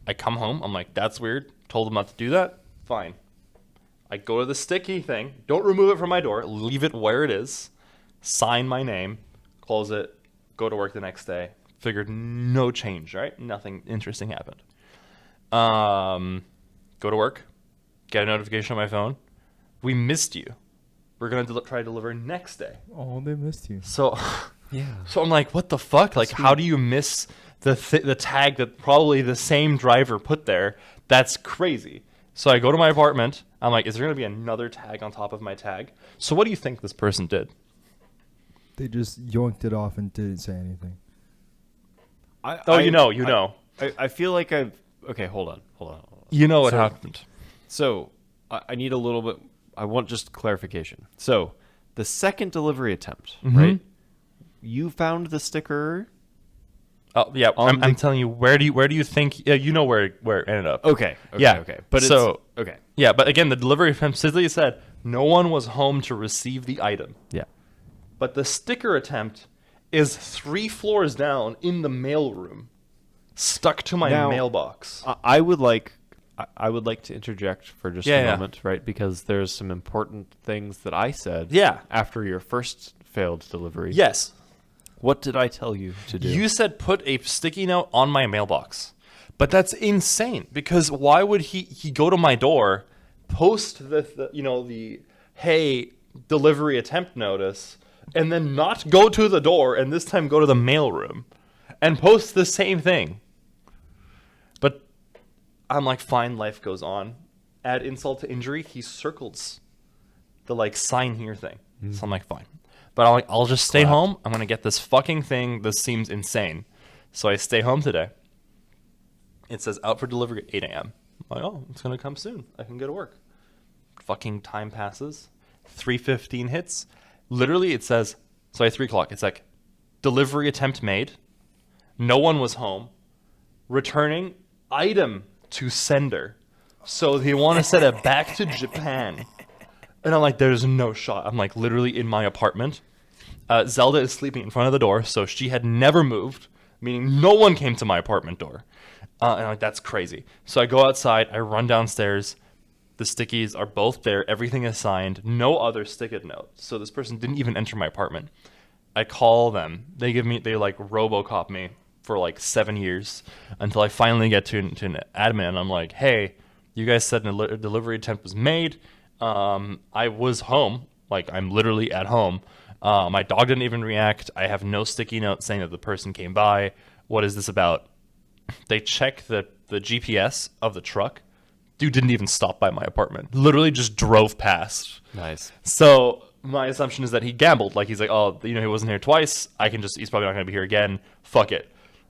I come home. I'm like, that's weird. Told them not to do that. Fine. I go to the sticky thing. Don't remove it from my door. Leave it where it is. Sign my name. Close it. Go to work the next day. Figured no change, right? Nothing interesting happened. Go to work. Get a notification on my phone. We missed you. We're going to try to deliver next day. Oh, they missed you. So, Yeah. so I'm like, what the fuck? Like, how do you miss the tag that probably the same driver put there? That's crazy. So I go to my apartment. I'm like, is there going to be another tag on top of my tag? So what do you think this person did? They just yoinked it off and didn't say anything. You know. I feel like I've... Okay, hold on. You know what So- happened. So, I need a little bit... I want just clarification. So, the second delivery attempt, Mhm. right? You found the sticker... Oh yeah, On I'm the- telling you. Where do you think? Yeah, you know where it ended up. Okay. Yeah, Okay. But so- it's... Okay. Yeah, but again, the delivery specifically said no one was home to receive the item. Yeah. But the sticker attempt is 3 floors down in the mailroom, stuck to my Now- mailbox. I would like to interject for just Yeah, a yeah. moment, right? Because there's some important things that I said Yeah. after your first failed delivery. Yes. What did I tell you to do? You said put a sticky note on my mailbox. But that's insane because why would he go to my door, post the hey, delivery attempt notice, and then not go to the door and this time go to the mailroom and post the same thing. But I'm like, fine, life goes on. Add insult to injury, he circles the sign here thing. So I'm like, fine. But I'll just stay Clapped. home. I'm gonna get this fucking thing. This seems insane. So I stay home today. It says out for delivery at 8 a.m. I'm like, oh, it's gonna come soon. I can go to work. Fucking time passes. 3:15 hits. Literally, it says, 3 o'clock. It's like, delivery attempt made. No one was home. Returning item to sender. So they want to send it back to Japan. And I'm like, there's no shot. I'm like literally in my apartment. Zelda is sleeping in front of the door, so she had never moved, meaning no one came to my apartment door. And I'm like, that's crazy. So I go outside, I run downstairs. The stickies are both there. Everything is signed. No other sticky note. So this person didn't even enter my apartment. I call them. They RoboCop me for 7 years until I finally get to an admin. I'm like, hey, you guys said a delivery attempt was made. I was home. I'm literally at home. My dog didn't even react. I have no sticky note saying that the person came by. What is this about? They check the GPS of the truck. Dude didn't even stop by my apartment. Literally just drove past. Nice. So my assumption is that he gambled. He's like, oh, he wasn't here twice. He's probably not going to be here again. Fuck it.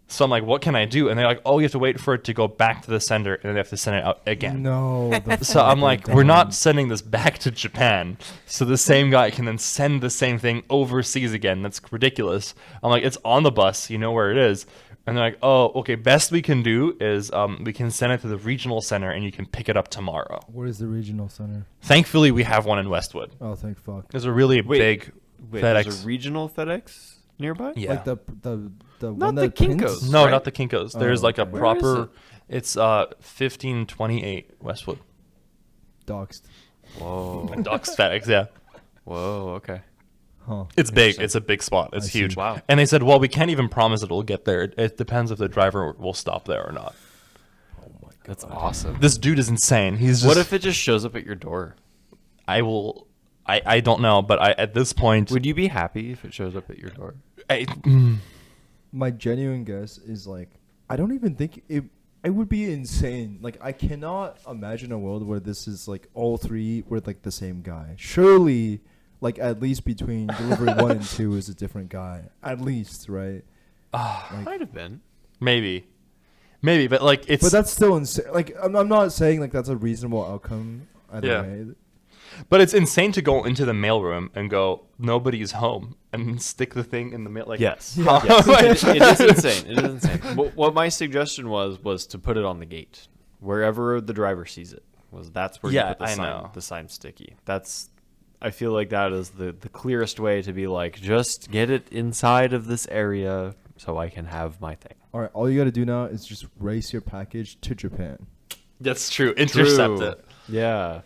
So I'm like, what can I do? And they're like, oh, you have to wait for it to go back to the sender, and then they have to send it out again. No. that's So I'm fucking like, we're not dumb. sending this back to Japan. So the same guy can then send the same thing overseas again. That's ridiculous. I'm like, it's on the bus. You know where it is. And they're like, oh, okay, best we can do is we can send it to the regional center, and you can pick it up tomorrow. What is the regional center? Thankfully, we have one in Westwood. Oh, thank fuck. There's a really big Wait, FedEx. there's a regional FedEx nearby? Yeah. Like the Not one the that pins- Kinko's. No, right? not the Kinko's. Oh, There's a okay. Where proper. is it? It's 1528 Westwood. doxed. Whoa. Doc's FedEx, yeah. Whoa, okay. Huh. It's big. Interesting. It's a big spot. It's I see. huge. Wow. And they said, well, we can't even promise it will get there. It depends if the driver will stop there or not. That's awesome. This dude is insane. He's just. What if it just shows up at your door? I will. I don't know, but at this point, Would you be happy if it shows up at your door? My genuine guess is I don't even think it would be insane. I cannot imagine a world where this is all three were the same guy. Surely at least between delivery 1 and 2 is a different guy. At least, right? Might have been. maybe, but it's. But that's still insane. I'm not saying that's a reasonable outcome either Yeah. way. But it's insane to go into the mailroom and go, nobody's home, and stick the thing in the mail. Yes. Yeah. Yes. it is insane. It is insane. What my suggestion was to put it on the gate, wherever the driver sees it. That's where Yeah, you put I know. the sign sticky. I feel like that is the clearest way to be just get it inside of this area so I can have my thing. All right, all you got to do now is just race your package to Japan. That's true. Intercept True. it. Yeah.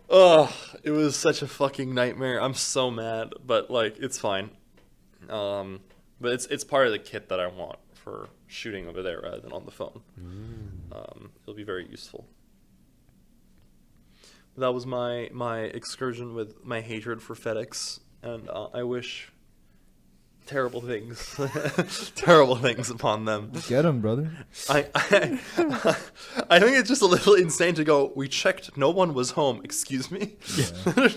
Oh, it was such a fucking nightmare. I'm so mad, but like it's fine. But it's part of the kit that I want for shooting over there rather than on the phone. It'll be very useful. That was my excursion with my hatred for FedEx, and I wish terrible things, terrible things upon them. Get him, brother. I I think it's just a little insane to go. We checked, no one was home. Excuse me. Yeah.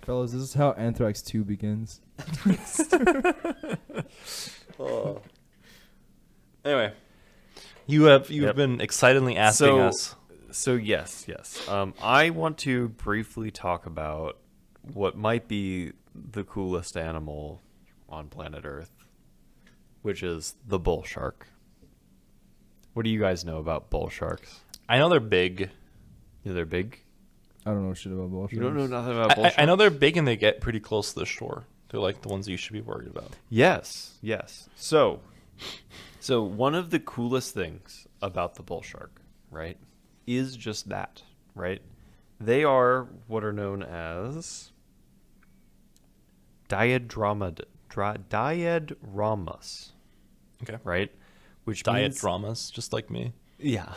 Fellas, this is how Anthrax 2 begins. Oh. Anyway, you've Yep. been excitedly asking us. So yes. I want to briefly talk about what might be the coolest animal on planet Earth, which is the bull shark. What do you guys know about bull sharks? I know they're big. You know, they're big. I don't know shit about bullshit. You don't know nothing about bull sharks? I know they're big and they get pretty close to the shore. They're like the ones you should be worried about. Yes. So one of the coolest things about the bull shark, right, is just that, right? They are what are known as diadramas, Okay. right? Which Diet means, dramas, just like me. yeah,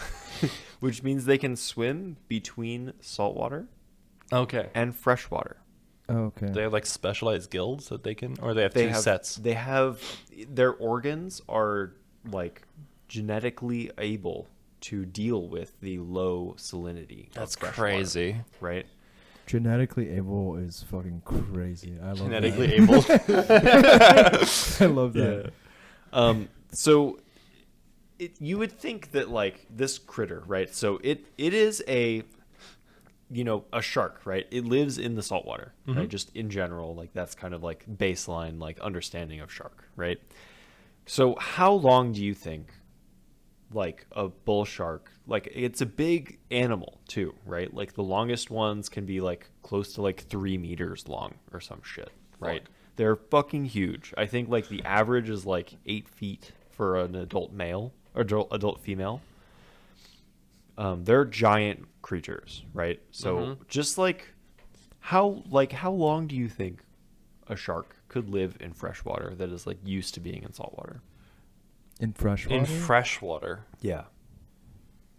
which means they can swim between saltwater Okay. and freshwater. Okay. They have like specialized guilds that they can, or they have They two have sets. They have their organs are like genetically able to deal with the low salinity. That's of fresh crazy. water, right? Genetically able is fucking crazy. I love Genetically that. able. I love that. So you would think that like this critter, right? So it is a shark, right? It lives in the saltwater, right? Just in general, like that's kind of like baseline like understanding of shark, right? So how long do you think like a bull shark, like it's a big animal too, right? Like the longest ones can be like close to like 3 meters long or some shit, right? Fuck. They're fucking huge. I think like the average is like 8 feet for an adult male or adult female. They're giant creatures, right? So just like how long do you think a shark could live in fresh water that is like used to being in salt water? In fresh water? In fresh water. Yeah.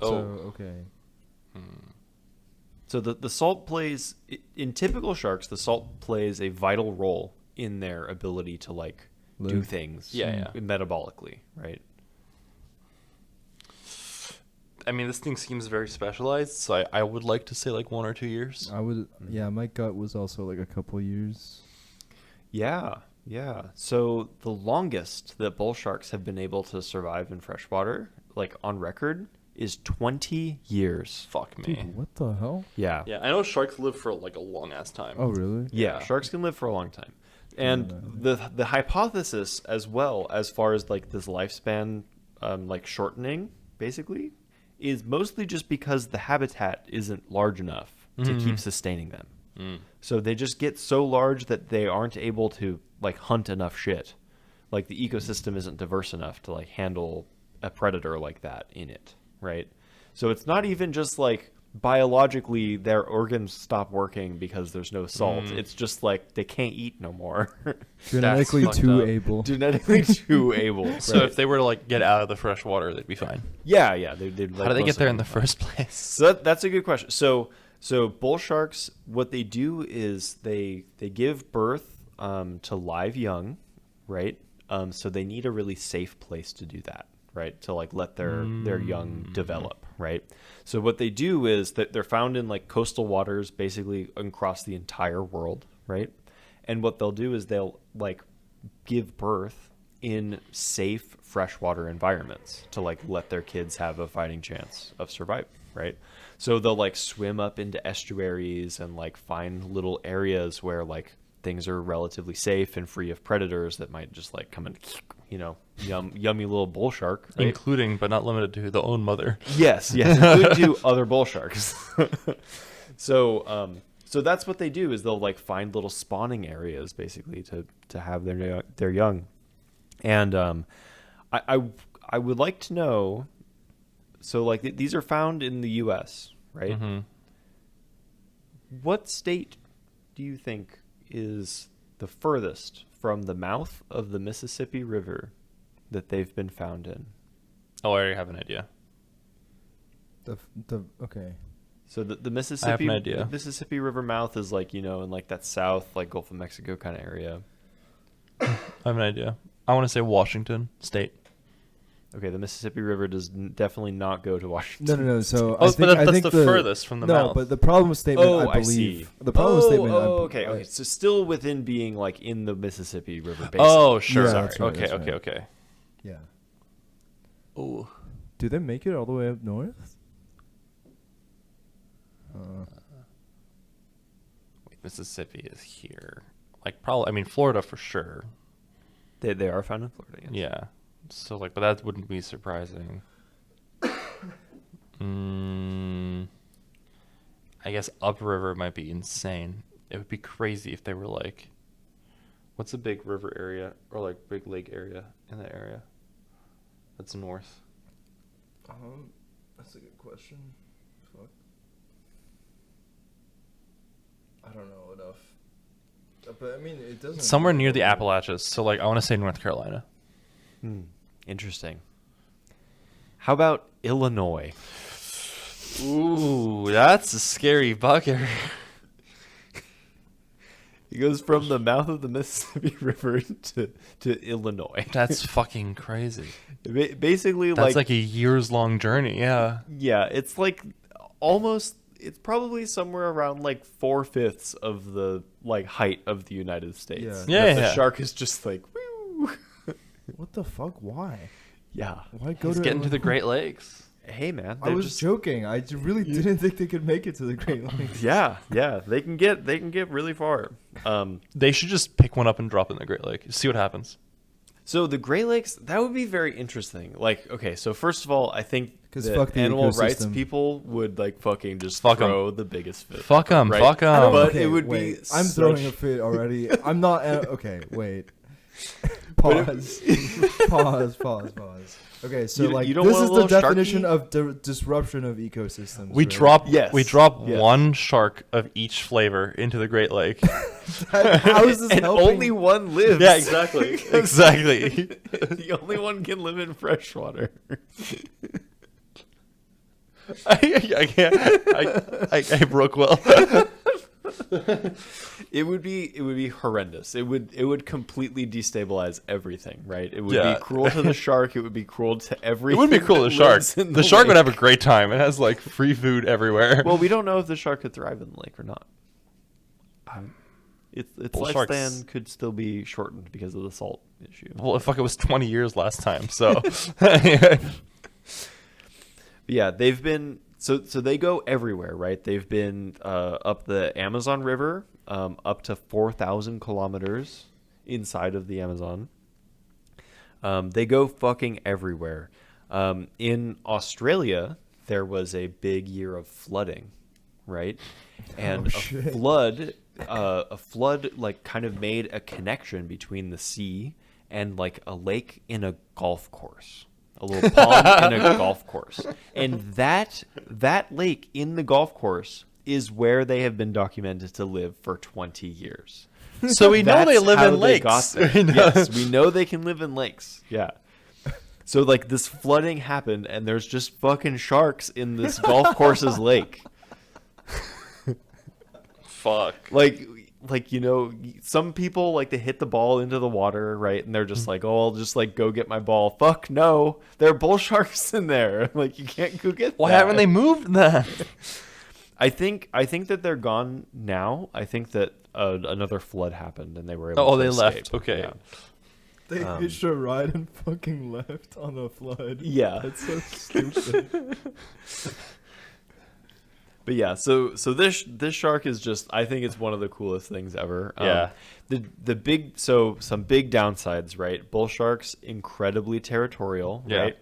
Oh. So, okay. So the salt plays in typical sharks, the salt plays a vital role in their ability to like do Live. things Yeah. metabolically, right? I mean, this thing seems very specialized, so I would like to say like 1 or 2 years. I would, yeah, my gut was also like a couple years. Yeah. So the longest that bull sharks have been able to survive in freshwater, like on record, is 20 years. Fuck me. Dude, what the hell? Yeah. Yeah, I know sharks live for like a long ass time. Oh, really? Yeah, Yeah. sharks can live for a long time. And the hypothesis as well, as far as like this lifespan like shortening, basically, is mostly just because the habitat isn't large enough to keep sustaining them. So they just get so large that they aren't able to like hunt enough shit. Like the ecosystem isn't diverse enough to like handle a predator like that in it, right? So it's not even just like biologically their organs stop working because there's no salt. It's just like they can't eat no more. Genetically fucked too up. able. Genetically too able. So right? if they were to like get out of the fresh water, they'd be fine. Yeah, they'd like How do they most get there of in the them fine. first place? So that's a good question. So bull sharks, what they do is they give birth to live young, right? So they need a really safe place to do that, right? To like let their young develop, right? So what they do is that they're found in like coastal waters, basically across the entire world, right? And what they'll do is they'll like give birth in safe freshwater environments to like let their kids have a fighting chance of surviving, right? So they'll like swim up into estuaries and like find little areas where like things are relatively safe and free of predators that might just like come and yummy little bull shark, right? Including but not limited to the own mother. Yes, including to other bull sharks. So that's what they do is they'll like find little spawning areas basically to have their young. And I would like to know. So like these are found in the U.S., right? Mm-hmm. What state do you think is the furthest from the mouth of the Mississippi River that they've been found in? Oh, I already have an idea. Okay. So the Mississippi, I have an idea. the Mississippi River mouth is like, in like that south, like Gulf of Mexico kind of area. I have an idea. I want to say Washington State. Okay, the Mississippi River does definitely not go to Washington. No. So Oh, I think, but I that's think the furthest from the no, mouth. but the problem statement, Oh, I I see. believe. The problem statement. Okay. So still within being like in the Mississippi River basin. Oh, sure. Yeah, Sorry. that's right, Okay, that's okay, right. okay. Yeah. Ooh. Do they make it all the way up north? Wait, Mississippi is here. Like, probably, I mean, Florida for sure. They are found in Florida. Yes. Yeah. So, like, but that wouldn't be surprising. I guess upriver might be insane. It would be crazy if they were like, what's a big river area or like big lake area in that area? That's north. That's a good question. Fuck. I don't know enough. But I mean, it doesn't. Somewhere near the Appalachians. So, like, I want to say North Carolina. Interesting. How about Illinois? Ooh, that's a scary bucket. It goes from the mouth of the Mississippi River to Illinois. That's fucking crazy. Basically, That's like a years-long journey. Yeah. yeah, it's like almost. It's probably somewhere around like 4/5 of the like height of the United States. Yeah. Yeah, But the yeah. shark is just like, woo. What the fuck? Why? Yeah. Why go He's to getting to the Great Lakes. Hey man, I was joking. I really didn't think they could make it to the Great Lakes. Yeah, they can get really far. They should just pick one up and drop it in the Great Lake. See what happens. So the Great Lakes, that would be very interesting. Like, okay, so first of all, I think 'Cause that fuck the animal rights ecosystem. people would like fucking just Fuck 'em. throw the biggest fit. Fuck 'em. Right? Fuck 'em. But it would wait. be. I'm throwing a fit already. I'm not. Okay, wait. Pause. Pause. Okay, so You- like you don't this want a is the little definition Sharky? of disruption of ecosystems. We right? drop Yes. we drop Yes. one shark of each flavor into the Great Lake. How is this and helping? only one lives. Yeah, exactly. Exactly. The only one can live in freshwater. I can't. I broke Will. It would be horrendous. It would completely destabilize everything, right? It would Yeah. be cruel to the shark. It would be cruel to It everything. wouldn't be cool to that shark. lives in The shark would lake. have a great time. It has like free food everywhere. Well, we don't know if the shark could thrive in the lake or not. Its Bull lifespan sharks- could still be shortened because of the salt issue. Well, fuck, it was 20 years last time. So Yeah, they've been so they go everywhere, right? They've been up the Amazon River, up to 4,000 kilometers inside of the Amazon. They go fucking everywhere. In Australia, there was a big year of flooding, right? And shit. a flood like kind of made a connection between the sea and like a lake in a golf course. A little pond in a golf course. And that lake in the golf course is where they have been documented to live for 20 years. so we know they That's live how in they got lakes. there. We know. Yes, we know they can live in lakes. Yeah. So like this flooding happened and there's just fucking sharks in this golf course's lake. Fuck. Like some people like to hit the ball into the water, right? And they're just like, "Oh, I'll just like go get my ball." Fuck no. There are bull sharks in there. Like you can't go get Why that. haven't they moved that? I think that they're gone now. I think that another flood happened and they were able Oh, to they escape. left. Okay. Yeah. They hitched a ride and fucking left on a flood. Yeah. That's so stupid. But yeah, so this shark is just, I think it's one of the coolest things ever. Yeah. Some big downsides, right? Bull sharks incredibly territorial, Yeah. right?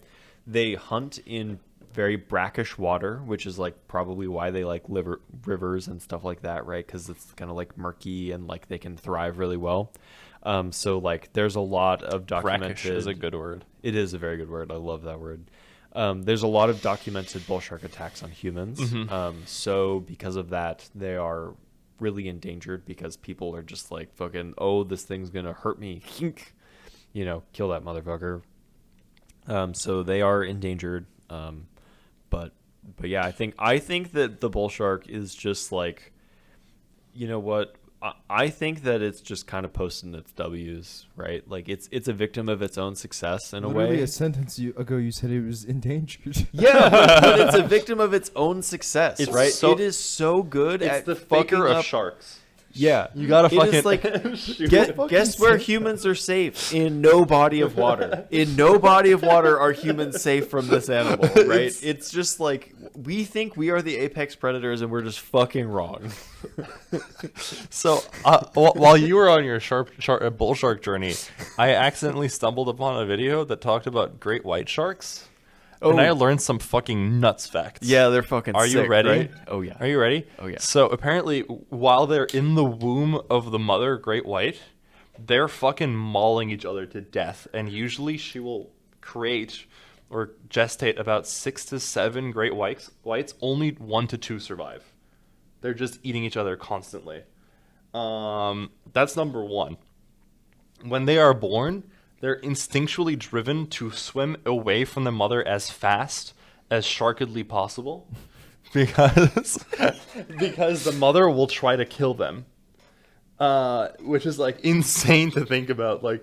They hunt in very brackish water, which is like probably why they like rivers and stuff like that, right? Because it's kind of like murky and like they can thrive really well. So like there's a lot of documented. Brackish is a good word. It is a very good word. I love that word. There's a lot of documented bull shark attacks on humans. So because of that, they are really endangered because people are just like fucking, oh, this thing's gonna hurt me. You know, kill that motherfucker. So they are endangered. But yeah, I think that the bull shark is just like, you know what? I think that it's just kind of posting its W's, right? Like it's a victim of its own success in a Literally way. a sentence ago, you said it was endangered. Yeah, but it's a victim of its own success, It's right? so- it is so good It's at the fucking faker up. of sharks. Yeah, You gotta It fucking is like shoot. guess where humans are safe? In no body of water. In no body of water are humans safe from this animal, right? It's just like we think we are the apex predators, and we're just fucking wrong. So while you were on your bull shark journey, I accidentally stumbled upon a video that talked about great white sharks, and I learned some fucking nuts facts. Yeah, they're fucking. Are you sick, ready? Right? Oh yeah. Are you ready? Oh, yeah. So apparently, while they're in the womb of the mother great white, they're fucking mauling each other to death, and usually she will create or gestate about 6 to 7 great whites. Only 1 to 2 survive. They're just eating each other constantly. That's number one. When they are born, they're instinctually driven to swim away from the mother as fast as sharkedly possible because the mother will try to kill them. Which is like insane to think about, like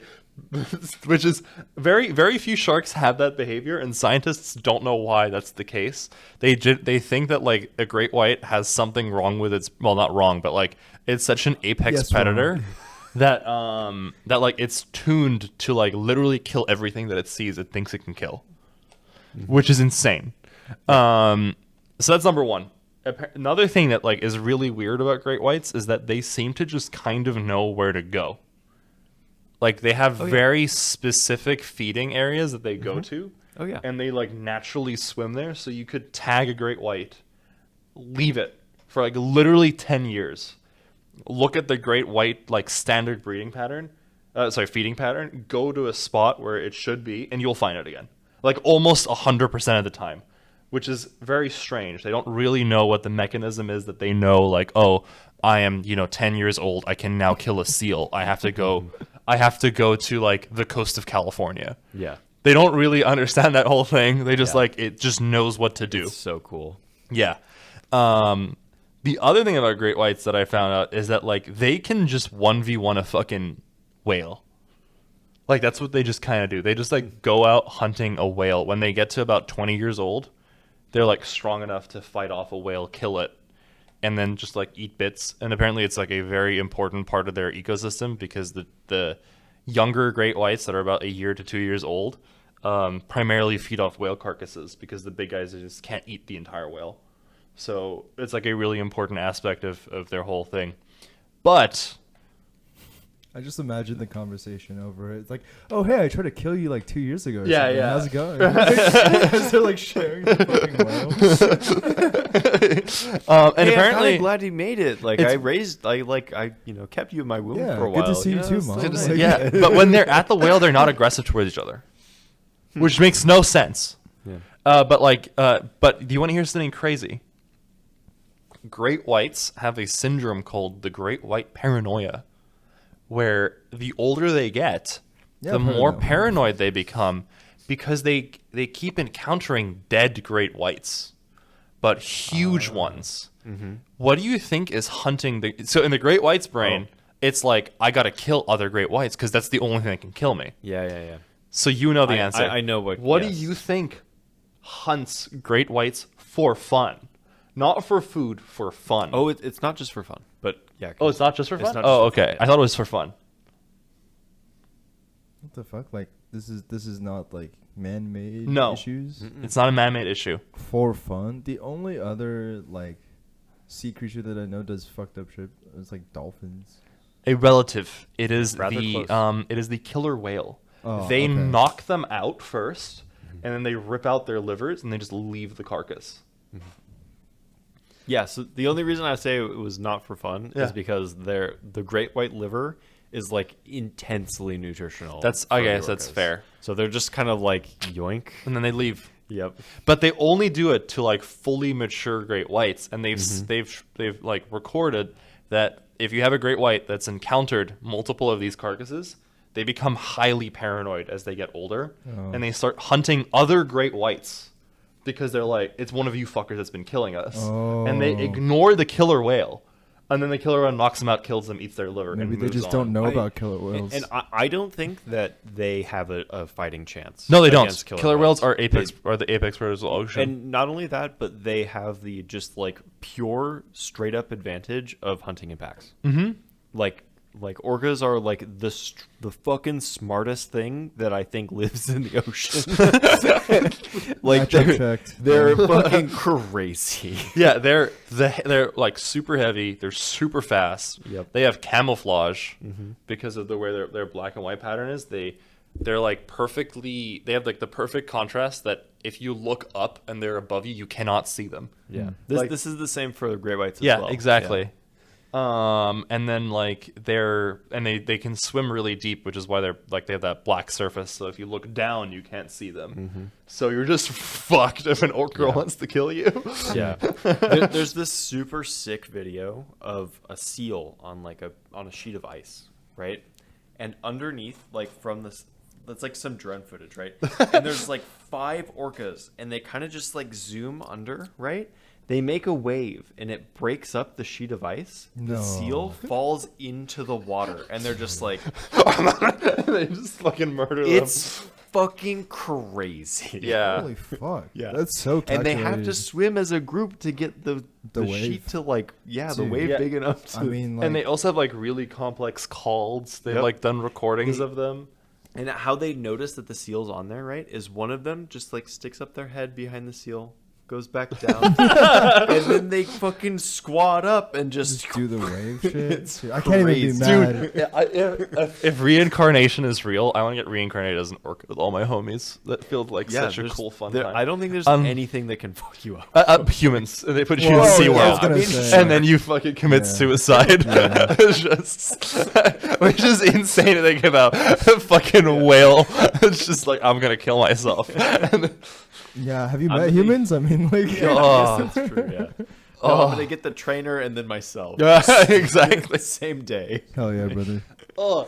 which is very few sharks have that behavior, and scientists don't know why that's the case. They think that like a great white has something wrong with its, well, not wrong, but like it's such an apex Yes, predator wrong. that like it's tuned to like literally kill everything that it sees it thinks it can kill, which is insane. So that's number one. Another thing that like is really weird about great whites is that they seem to just kind of know where to go. Like they have very specific feeding areas that they go to. Oh yeah. And they like naturally swim there, so you could tag a great white, leave it for like literally 10 years. Look at the great white like standard breeding pattern, feeding pattern, go to a spot where it should be and you'll find it again. Like almost 100% of the time, which is very strange. They don't really know what the mechanism is that they know, like, oh, I am, 10 years old, I can now kill a seal. I have to go to like the coast of California. Yeah. They don't really understand that whole thing. They just like, it just knows what to do. It's so cool. Yeah. The other thing about great whites that I found out is that like they can just 1v1 a fucking whale. Like that's what they just kind of do. They just like go out hunting a whale. When they get to about 20 years old, they're like strong enough to fight off a whale, kill it, and then just like eat bits. And apparently it's like a very important part of their ecosystem because the younger great whites that are about a year to 2 years old primarily feed off whale carcasses because the big guys just can't eat the entire whale. So it's like a really important aspect of their whole thing. But I just imagine the conversation over it. It's like, oh, hey, I tried to kill you like 2 years ago. Or Yeah, something. yeah. How's it going? As they're like sharing the fucking whale. and Hey, I'm apparently, kinda glad you made it. Like I kept you in my womb Yeah, for a good while. to see you too, Mom. so Like- yeah. But when they're at the whale, they're not aggressive towards each other, which makes no sense. Yeah. But do you want to hear something crazy? Great whites have a syndrome called the great white paranoia, where the older they get, Yeah, the more paranoid. paranoid they become because they keep encountering dead great whites, but huge ones. Mm-hmm. What do you think is hunting so in the great white's brain, it's like I got to kill other great whites because that's the only thing that can kill me. Yeah. So you know the answer. I know what. What yes. do you think hunts great whites for fun? Not for food, for fun. Oh, it's not just for fun, but yeah. Oh, it's not just for It's fun? not just Oh, for fun, okay. yeah. I thought it was for fun. What the fuck? Like, this is not like man-made No. issues? It's not a man-made issue. For fun? The only other like sea creature that I know does fucked up shit is like dolphins. A relative. It is Rather the close. it is the killer whale. Oh, They okay. knock them out first, and then they rip out their livers and they just leave the carcass. Yeah, so the only reason I say it was not for fun Yeah. is because the great white liver is like intensely nutritional. That's for I the guess that's orcas. fair. So they're just kind of like yoink. And then they leave. Yep. But they only do it to like fully mature great whites, and Mm-hmm. they've like recorded that if you have a great white that's encountered multiple of these carcasses, they become highly paranoid as they get older, Oh. and they start hunting other great whites because they're like, it's one of you fuckers that's been killing us, and they Oh. ignore the killer whale, and then the killer whale knocks them out, kills them, eats their liver. Maybe and they moves just on. don't know I- about killer whales. And I don't think that they have a fighting chance. No, they don't. against Killer whales are apex, They- are the apex predators of the ocean. and not only that, but they have the just like pure straight up advantage of hunting in packs. Mm-hmm. Like orcas are like the fucking smartest thing that I think lives in the ocean. Like Matchup checked. they're fucking crazy. Yeah, they're like super heavy. They're super fast. Yep. They have camouflage Mm-hmm. because of the way their black and white pattern is. They're like perfectly. They have like the perfect contrast that if you look up and they're above you, you cannot see them. Yeah. Like- This is the same for great whites as Yeah, well. exactly. And then like they can swim really deep, which is why they have that black surface. So if you look down, you can't see them. So you're just fucked if an orca Yeah. wants to kill you. Yeah. There's this super sick video of a seal on a sheet of ice, right? And underneath, like from this, that's like some drone footage, right? And there's like 5 orcas, and they kind of just like zoom under, right? They make a wave, and it breaks up the sheet of ice. The No. seal falls into the water, and they're just like, They just fucking murder them. it's fucking crazy. Yeah. Holy fuck. Yeah. That's so And they have to calculated. swim as a group to get the wave? sheet to like, the Dude. wave Yeah. big enough to. I mean, like, And they also have like really complex calls. They've Yep. like done recordings They- of them. And how they notice that the seal's on there, right, is one of them just like sticks up their head behind the seal, goes back down, and then they fucking squat up and just do the wave shit. It's Dude, I can't even be crazy. mad. If reincarnation is real, I want to get reincarnated as an orca with all my homies. That feels like such a there's- cool fun there- time. I don't think there's Um, anything that can fuck you up. Humans. And they put you Whoa, in yeah, I was SeaWorld. gonna mean, say. And then you fucking commit Yeah. suicide. Yeah. It's just, which is insane to think about. A fucking whale. It's just like, I'm going to kill myself. And then- Yeah, have you I'm met the- humans? I mean, like, Yeah, Oh. I guess that's true. Yeah. No, Oh. I'm gonna get the trainer and then myself. Yeah, exactly. Same day. hell yeah, brother. Oh,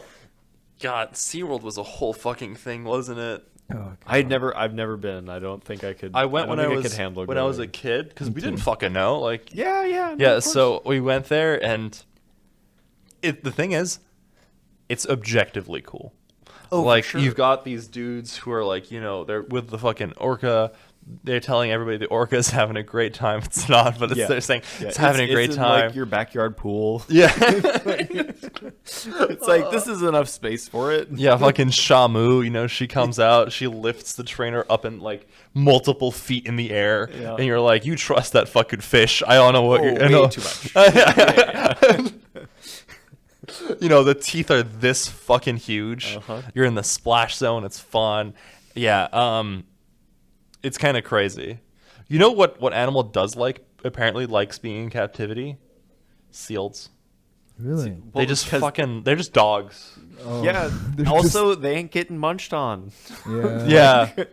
God. SeaWorld was a whole fucking thing, wasn't it? Oh, God. I've never been. I don't think I could. I went don't when I think was could handle when I was a going. kid because we didn't too. fucking know. Like, Yeah, yeah. no, yeah. of course. So we went there, and the thing is, it's objectively cool. Oh, for like sure. you've got these dudes who are like, they're with the fucking orca. They're telling everybody the orca's having a great time. It's not, but Yeah. they're saying Yeah, it's having a great in, time. Like your backyard pool. Yeah. It's like this is enough space for it. Yeah, fucking Shamu, she comes out, she lifts the trainer up in like multiple feet in the air, Yeah. and you're like, you trust that fucking fish. I don't know what Oh, you're way know. too much. The teeth are this fucking huge. Uh-huh. You're in the splash zone, it's fun. Yeah, it's kind of crazy. You know what animal does apparently likes being in captivity? Seals. Really? They just 'cause- they're just dogs. Oh, Yeah. they're Also, they ain't getting munched on. just- yeah. Yeah.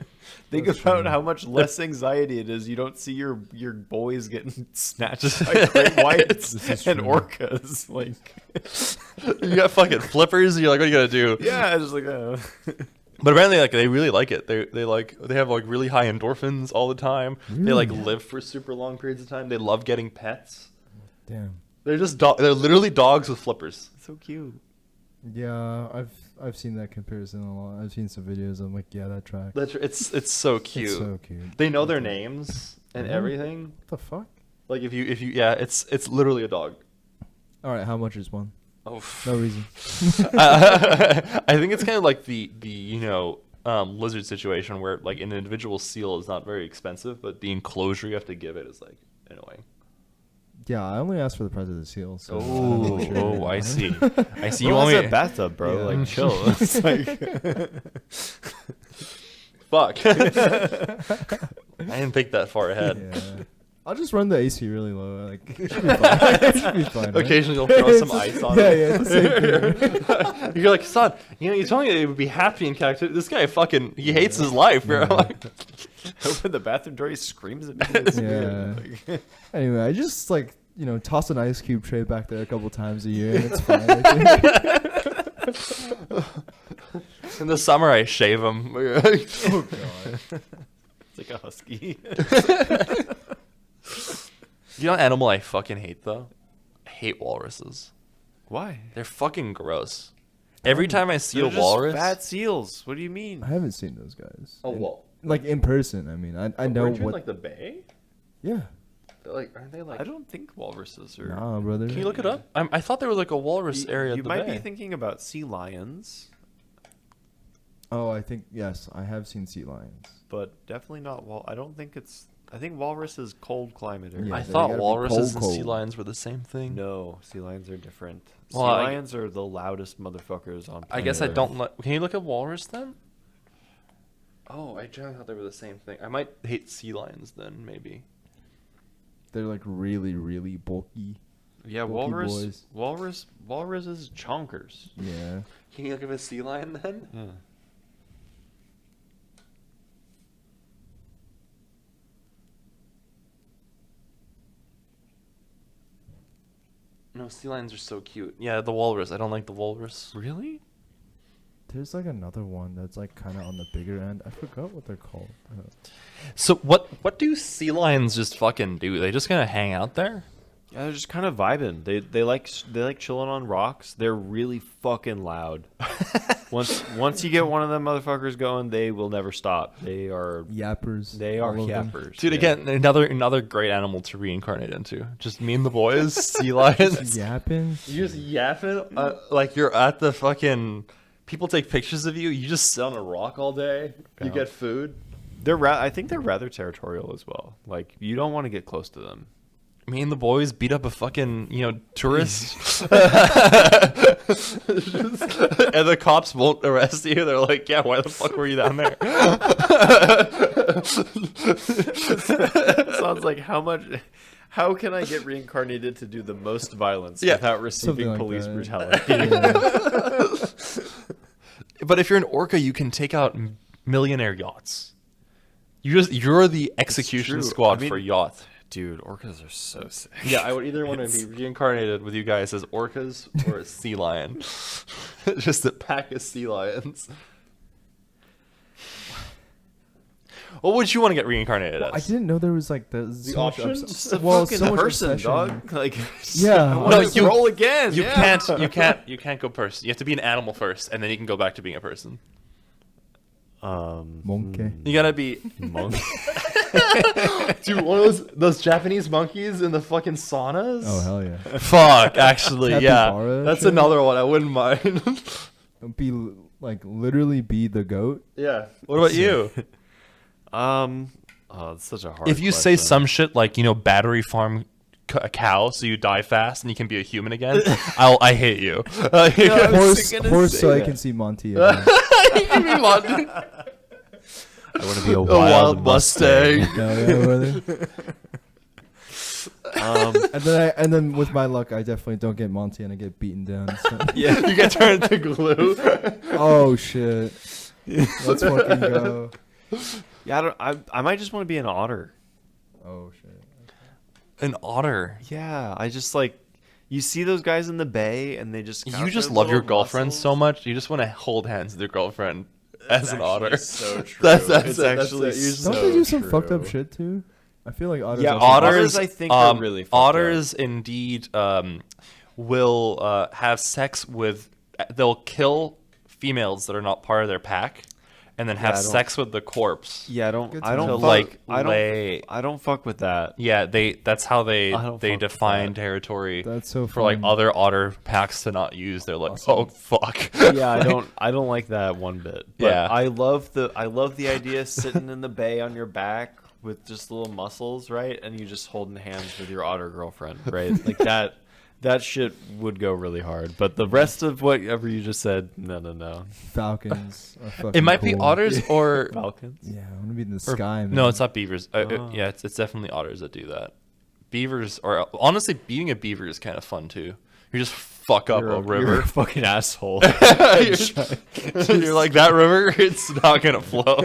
Think That's about true. how much less anxiety it is. You don't see your boys getting snatched by great whites This is and true. orcas. Like, You got fucking flippers, and you're like, what are you gonna do? yeah, it's just like, But apparently, they really like it. They have like really high endorphins all the time. They like Really? live for super long periods of time. They love getting pets. Damn. They're just they're literally dogs with flippers. so cute. Yeah, I've seen that comparison a lot. I've seen some videos. I'm like, yeah, that track. It's so cute. It's so cute. They know their names and Really? everything. What the fuck? Like if you yeah, it's literally a dog. All right, how much is one? Oh, No reason. I think it's kind of like the lizard situation where like an individual seal is not very expensive, but the enclosure you have to give it is like annoying. Yeah, I only asked for the price of the seal. So Oh, I see. I see. You Well, want that's me? a bathtub, bro. Yeah. Like, chill. It's like, Fuck. I didn't think that far ahead. Yeah. I'll just run the AC really low. Like, it should be fine. It should be fine. Right? Occasionally you'll throw some ice on Yeah, it. yeah, it's the same thing. You're like, son, you told me it would be happy in captivity. This guy fucking, he hates his life. Bro. Yeah. Like, Open the bathroom door, he screams at me. It's Yeah. weird. Like, Anyway, I just like toss an ice cube tray back there a couple times a year, and it's fine. I think. in the summer, I shave him. Oh god. it's like a husky. You know what animal I fucking hate though? I hate walruses. Why? They're fucking gross. Every time I see They're a just walrus, fat seals. What do you mean? I haven't seen those guys. oh well, Like in person. I mean, I know Weren't you in, what. like the bay. Yeah. They're like, aren't they like? I don't think walruses are. Nah, brother. Can you look it up? I thought there was like a walrus area. You at the might bay. be thinking about sea lions, Oh, I think yes, I have seen sea lions. but definitely not I don't think it's. I think walrus is cold climate area. Yeah, I they thought gotta be walruses cold, and sea cold. lions were the same thing. No, sea lions are different. Well, sea I- lions are the loudest motherfuckers on. I guess I planet don't. Earth. Can you look at walrus then? Oh, I generally thought they were the same thing. I might hate sea lions then, maybe. They're like really, really bulky. Yeah, Bulky walrus is chonkers. Yeah. Can you look at a sea lion then? Yeah. No, sea lions are so cute. Yeah, the walrus. I don't like the walrus. Really? There's like another one that's like kind of on the bigger end. I forgot what they're called. So what do sea lions just fucking do? They just gonna hang out there? Yeah, they're just kind of vibing. They like chilling on rocks. They're really fucking loud. Once you get one of them motherfuckers going, they will never stop. They are Yappers. they are all of them. yappers. Dude, yeah. again, another great animal to reincarnate into. Just me and the boys, sea lions. Yapping. You just yapping like you're at the fucking. People take pictures of you. You just sit on a rock all day. You Yeah. get food. I think they're rather territorial as well. Like you don't want to get close to them. Me and the boys beat up a fucking tourist, and the cops won't arrest you. They're like, "Yeah, why the fuck were you down there?" Sounds like how can I get reincarnated to do the most violence Yeah. without receiving Something like police that. brutality? Yeah. But if you're an orca, you can take out millionaire yachts. You're the execution true. squad I mean- for yacht. Dude, orcas are so sick. Yeah, I would either want to be reincarnated with you guys as orcas or a sea lion. Just a pack of sea lions. What would you want to get reincarnated Well, I as? didn't know there was like the so much option? obs- Just a well, fucking so much person, obsession. dog. Like, Yeah. I No, want to you- roll again. You yeah. can't go person. You have to be an animal first, and then you can go back to being a person. Monkey. You gotta be Monkey. dude. One of those Japanese monkeys in the fucking saunas. Oh hell yeah. Fuck, actually, yeah, Capybara that's shit? another one I wouldn't mind. Be like literally be the goat. Yeah. What about you? Oh, it's such a hard. If you say question. some shit like battery farm a cow so you die fast and you can be a human again, I hate you. I was Horse, gonna horse, say so I that. can see Monty. Again. You can be Monty. I want to be a A wild, wild Mustang. Hell yeah, brother. And then with my luck, I definitely don't get Monty and I get beaten down. So. Yeah, you get turned into glue. Oh shit. Let's fucking go. Yeah, I might just want to be an otter. Oh shit. An otter. Yeah, I just like you see those guys in the bay and they just got You just their love your little girlfriend muscles. so much. You just want to hold hands with your girlfriend as an otter. So true. That's it's it, actually that's it. Don't so they do some true. fucked up shit too? I feel like otters. Yeah, also- otters, I think, are really fucked otters indeed will have sex with. They'll kill females that are not part of their pack, and then have I don't- sex with the corpse. Yeah, Good I to don't To know. like I don't lay. I don't fuck with that. Yeah, that's how they I don't fuck with define that. territory That's so for like fun. other otter packs to not use. They're like, Awesome. oh fuck. Yeah, I don't like that one bit. But Yeah. I love the idea of sitting in the bay on your back with just little muscles, right? And you just holding hands with your otter girlfriend, right? Like That shit would go really hard. But the rest of whatever you just said, no. Falcons are fucking It might be cool. otters or Falcons. Yeah, I want to be in the or- sky, man. no, it's not beavers. Oh. Yeah, it's definitely otters that do that. Beavers, or honestly, being a beaver is kind of fun too. You just fuck up You're a You're river. a fucking asshole. You're like, that river, it's not gonna flow.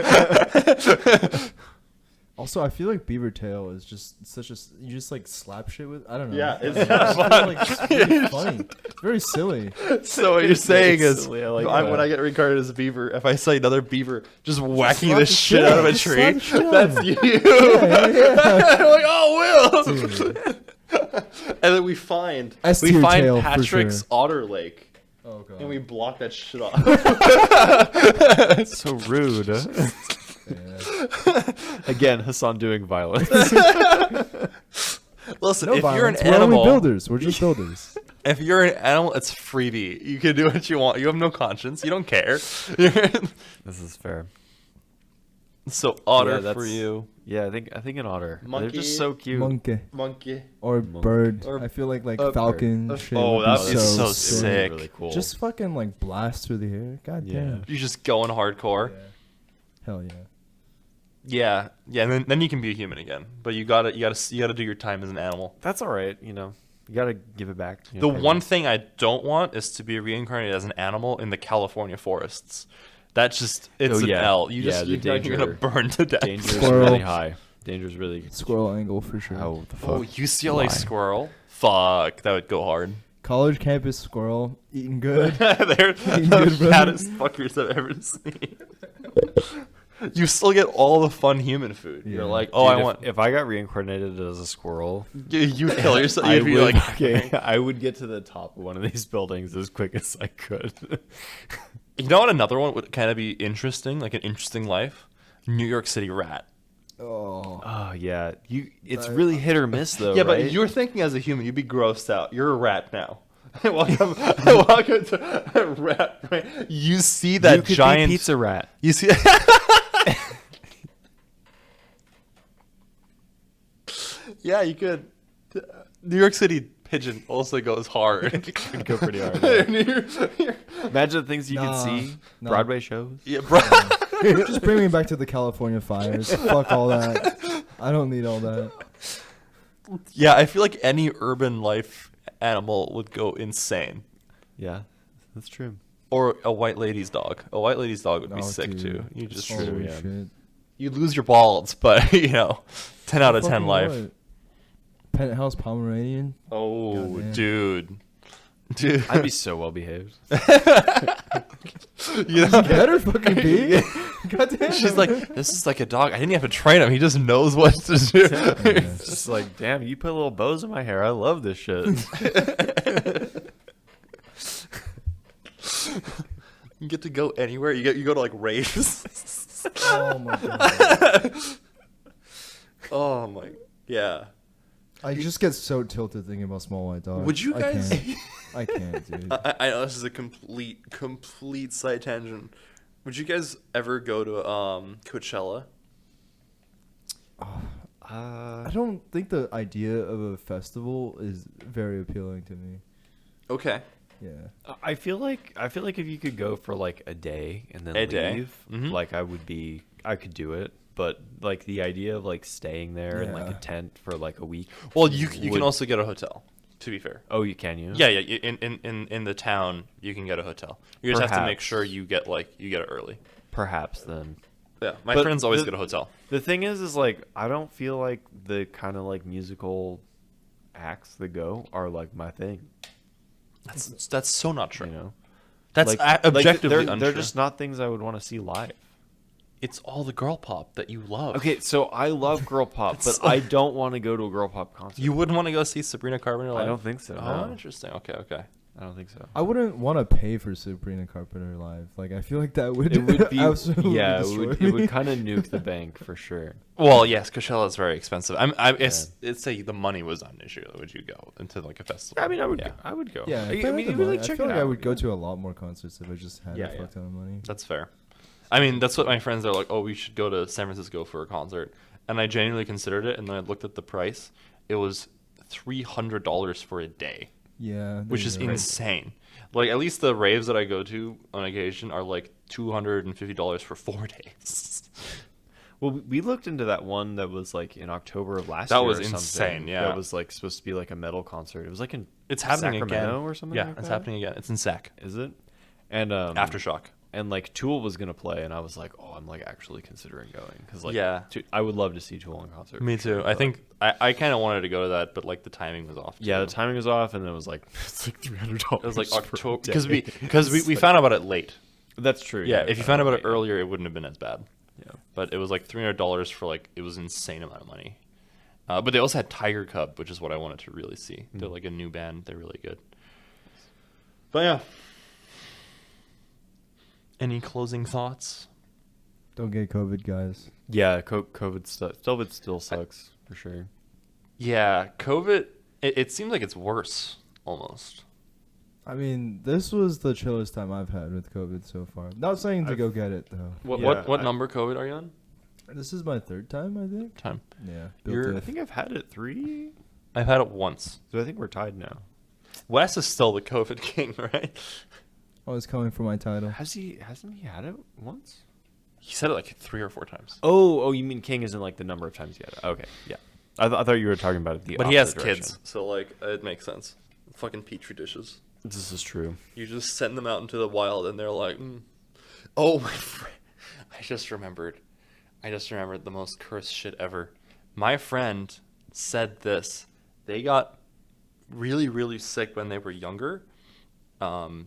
Also, I feel like beaver tail is just such a you just like slap shit with. I don't know. Yeah, it's I fun. feel like it's really funny. It's very silly. So what you're saying It's is, silly, I like when that. I get reincarnated as a beaver, if I see another beaver just whacking slap the the shit shit out of a out. Just slap tree, the shit out of that's him. you. Yeah. I'm like, oh, Will. Dude. And then we find S-tier tail, for Patrick's sure. Otter Lake, Oh god. and we block that shit off. So rude. Yeah. Again, Hassan doing violence. Listen, No if you're an violence. We're only animal, builders. We're just builders. if you're an animal, it's freebie. You can do what you want. You have no conscience. You don't care. You're- This is fair. so otter Yeah, for that's- you, Yeah, I think an otter. Monkey. They're just so cute. Monkey monkey. or Monkey. bird. Or I feel like a falcon. bird. Shit Oh, would that be is so sick. sick. Really cool. Just fucking like blast through the air. God Yeah. damn. You just going hardcore. Yeah. Hell yeah. Yeah, and then you can be a human again. But you gotta do your time as an animal. That's all right. You gotta give it back. The one thing I don't want is to be reincarnated as an animal in the California forests. That's just it's Oh, an yeah. L. You Yeah, just the you're gonna danger- burn to death. Danger's Squirrel. really high. Danger's really. Squirrel angle for sure. How the fuck? Oh, UCLA Why? squirrel. Fuck, that would go hard. College campus squirrel eating good. They're Eating the good, brother. fattest fuckers I've ever seen. You still get all the fun human food. Yeah. You're like, oh, Dude, I if, want. If I got reincarnated as a squirrel, You kill yourself. I You'd be would. like, Okay, I would get to the top of one of these buildings as quick as I could. you know what? Another one would kind of be interesting, like an interesting life. New York City rat. Oh. Oh yeah, It's That- really hit or miss though. Yeah, right? but you're thinking as a human, you'd be grossed out. You're a rat now. welcome to rat. Right? You see that you could giant be pizza rat. You see. Yeah, you could. New York City pigeon also goes hard. Could go pretty hard. Yeah, Imagine the things you Nah, could see. nah. Broadway shows. bro. Just bring me back to the California fires. Fuck all that. I don't need all that. Yeah, I feel like any urban life animal would go insane. Yeah, that's true. Or a white lady's dog. A white lady's dog would be Oh, sick dude. too. You just Holy yeah. shit. you lose your balls, but 10 out of 10 Fucking life. what? Penthouse Pomeranian. Oh, Goddamn. dude. I'd be so well behaved. You know, Better fucking be. Goddamn. she's like, this is like a dog. I didn't have to train him. He just knows what to do. It's just like, damn, you put little bows in my hair. I love this shit. You get to go anywhere. You go to like raves. Oh my god. Oh my, yeah. I just get so tilted thinking about small white dogs. Would you guys? I can't, dude. I know this is a complete side tangent. Would you guys ever go to Coachella? I don't think the idea of a festival is very appealing to me. Okay. Yeah. I feel like if you could go for like a day and then A leave, day? Mhm. like I could do it. But like the idea of like staying there in like a Yeah. tent for like a week. Well, you can would- also get a hotel. To be fair. Oh, you can you? Yeah. In the town, you can get a hotel. You just have to make Perhaps. sure you get it early. Perhaps then. Yeah, my But friends always the- get a hotel. The thing is like I don't feel like the kind of like musical acts that go are like my thing. That's so not true. You know, That's like, objectively they're untrue. just not things I would want to see live. It's all the girl pop that you love. Okay, so I love girl pop, but It's- I don't want to go to a girl pop concert. You wouldn't want to go see Sabrina Carpenter live? I don't think so. Oh, no. interesting. Okay. I don't think so. I wouldn't want to pay for Sabrina Carpenter live. Like, I feel like that would, It would be absolutely yeah, it destroy would me. kind of nuke the bank for sure. Well, yes, Coachella is very expensive. It's say the money was not an issue. Would you go into like a festival? I mean, I would Yeah. I would go. Yeah, I, if I, mean, had you the really money, I check feel it like I out, would go yeah. to a lot more concerts if I just had Yeah, a yeah. fuck ton of money. That's fair. I mean, that's what my friends are like. Oh, we should go to San Francisco for a concert, and I genuinely considered it. And then I looked at the price. It was $300 for a day. Yeah. there which you is go. insane. Like at least the raves that I go to on occasion are like $250 for 4 days. Well, we looked into that one that was like in October of last That year. was or something, insane, yeah. that was like supposed to be like a metal concert. It was like in It's happening Sacramento again or something. Yeah, like it's that? happening again. It's in Sac. Is it? And Aftershock. and like Tool was gonna play, and I was like, oh, I'm like actually considering going because like Yeah. I would love to see Tool in concert. Me for sure, too. I but- think I kind of wanted to go to that, but like the timing was off. Yeah, too. the timing was off, and it was like it's like $300. It was like per October day. because we It's found out about it late. That's true. Yeah, if we you found out about it yeah. earlier, it wouldn't have been as bad. Yeah. But it was like $300 for like it was an insane amount of money. But they also had Tiger Cub, which is what I wanted to really see. They're like a new band. They're really good. But yeah. Any closing thoughts? Don't get COVID, guys. Yeah, COVID stuff. COVID still sucks for sure. Yeah, COVID. It seems like it's worse almost. I mean, this was the chillest time I've had with COVID so far. Not saying to I've- go get it though. What Yeah, what I- number COVID are you on? This is my third time, I think. Time. Yeah. You're- I think I've had it 3, I've had it once. so I think we're tied now. Wes is still the COVID king, right? I was coming for my title. Hasn't he had it once? He said it like 3 or 4 times. Oh, you mean king isn't like the number of times he had it? Okay, yeah. I thought you were talking about it the But he has opposite direction. kids, so like it makes sense. Fucking petri dishes. This is true. You just send them out into the wild, and they're like, "Oh my friend!" I just remembered the most cursed shit ever. My friend said this. They got really, really sick when they were younger,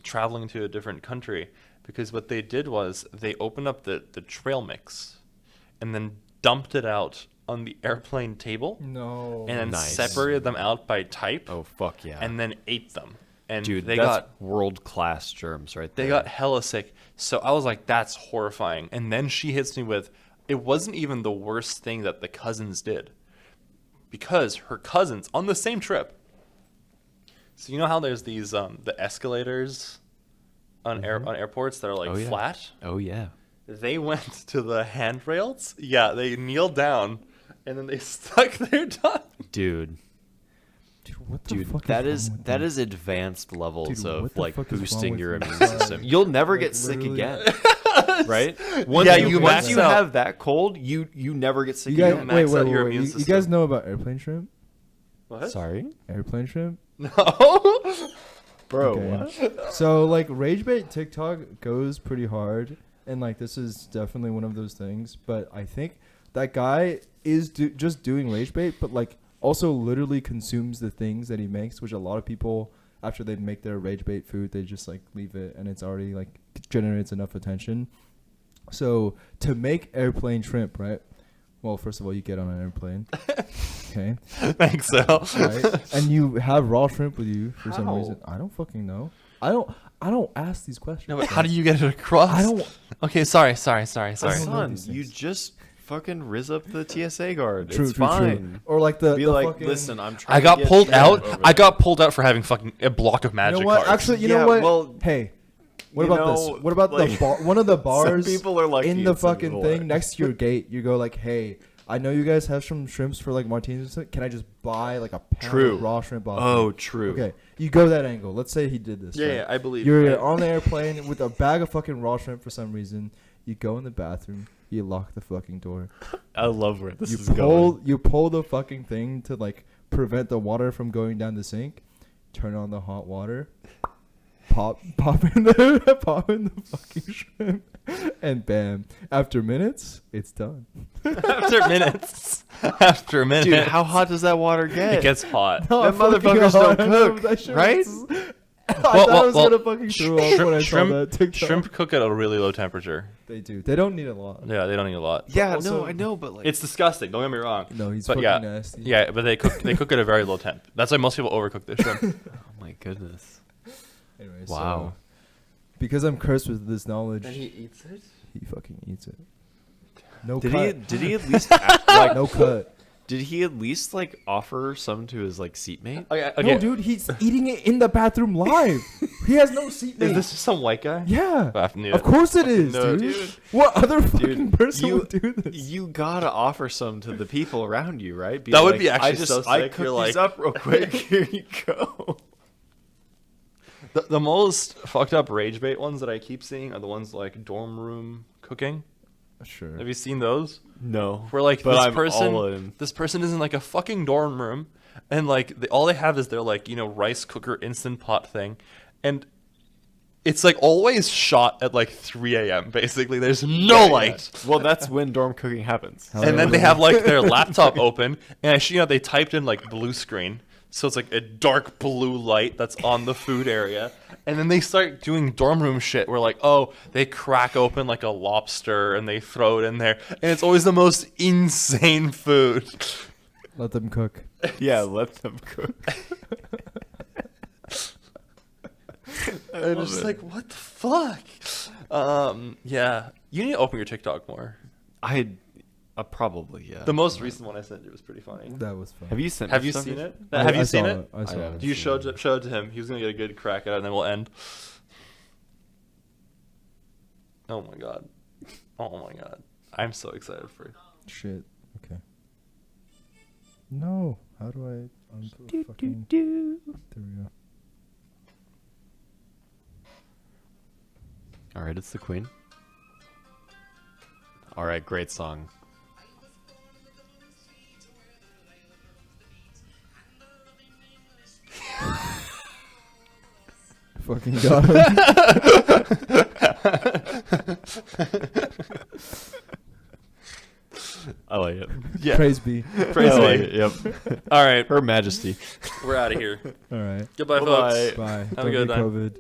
traveling to a different country, because what they did was they opened up the trail mix, and then dumped it out on the airplane table, No. and then Nice. separated them out by type, Oh fuck yeah. and then ate them. And dude, they that's got world class germs right there. they got hella sick. So I was like, that's horrifying. And then she hits me with, it wasn't even the worst thing that the cousins did. Because her cousins, on the same trip. So you know how there's these, the escalators on on airports that are like Oh, yeah. flat? Oh yeah. They went to the handrails. Yeah, they kneeled down. And then they stuck their tongue. Dude, Dude, what the dude, fuck that wrong is with that them? is advanced levels Dude, what of the like fuck is wrong boosting with your you? immune Like, system. You'll never like, get sick literally- again. Right? Yeah, you once max you out. have that cold, you never get sick You guys, again. max wait, out wait, your wait. immune You system. guys know about airplane shrimp? What? Sorry, Airplane shrimp? No. bro. Okay. What? So like rage bait TikTok goes pretty hard, and like this is definitely one of those things. But I think that guy is just doing rage bait, but like also literally consumes the things that he makes, which a lot of people after they make their rage bait food, they just like leave it, and it's already like generates enough attention. So to make airplane shrimp, right? Well, first of all, you get on an airplane, okay? Thanks, Al. Right? And you have raw shrimp with you for some How? reason. I don't fucking know. I don't ask these questions. No, but how do you get it across? I don't. Okay, sorry. I don't know Son, these you things. just fucking riz up the TSA guard. True, it's true, fine. true. Or like the Be the like, fucking, listen, I'm trying. I got to get pulled shrimp out. over I there." got pulled out for having fucking a block of You magic know what? cards. Actually, you Yeah, know what? well, Hey, what you about know, this? What about like, the bar? One of the bars people are lucky in the it's fucking indoor. thing next to your gate. You go like, hey, I know you guys have some shrimps for like martinis. Or something. Can I just buy like a pound True. of raw shrimp off? Oh, you? true. Okay, you go that angle. Let's say he did this. yeah, right? yeah, I believe. You're on the airplane with a bag of fucking raw shrimp for some reason. You go in the bathroom. You lock the fucking door. I love where this You is pull going. you pull the fucking thing to like prevent the water from going down the sink. Turn on the hot water. Pop in the pop in the fucking shrimp, and bam! After minutes, it's done. After minutes. After minutes. Dude, how hot does that water get? it gets hot. No, Them fucking motherfuckers hot. don't I know, cook, that shit right? was- I thought I was gonna fucking throw up when I saw that TikTok. Shrimp cook at a really low temperature. They do. They don't need a lot. Yeah, they don't need a lot. Yeah, also- no, I know, but like, It's disgusting. Don't get me wrong. No, he's But fucking yeah, nasty. yeah, but they cook at a very low temp. That's why most people overcook their shrimp. oh my goodness. Anyway, Wow. so because I'm cursed with this knowledge, eats it. he fucking eats it. No Did cut. he at least like No cut. did he at least like offer some to his like seatmate? Okay, No, dude, he's eating it in the bathroom live. He has no seat. Is this just some white guy? Yeah. I knew Of it. course it is, No, dude. dude. What other fucking person you- would do this? You gotta offer some to the people around you, right? That would like, be actually I just, so I sick. cooked You're these like- up real quick. Here you go. The most fucked up rage bait ones that I keep seeing are the ones like dorm room cooking. Sure. Have you seen those? No. Where like But this I'm person, all in. this person is in like a fucking dorm room, and like all they have is their like rice cooker instant pot thing, and it's like always shot at like 3 a.m. Basically, there's no light. Well, that's when dorm cooking happens. Hell And then yeah. they have like their laptop open, and actually, they typed in like blue screen, so it's like a dark blue light that's on the food area. And then they start doing dorm room shit where like, oh, they crack open like a lobster and they throw it in there, and it's always the most insane food. Let them cook. Yeah, let them cook. And it's just like, what the fuck? Yeah, you need to open your TikTok more. I probably, yeah. The most recent one I sent you was pretty funny. That was fun. Have you sent? Have me you stuff seen yet? it? I- Have I you seen saw it? I saw haven't. it. Do you show it to him? He was gonna get a good crack at it, and then we'll end. Oh my god! Oh my god! I'm so excited for you. Shit. Okay. No. How do I fucking... There we go. All right, it's the Queen. All right, great song. Fucking got him. I like it. Yeah. Praise be. Praise I like be. it. Yep. All right, Her Majesty. we're out of here. All right. Goodbye, Bye-bye. folks. Bye. a Don't good get night. COVID.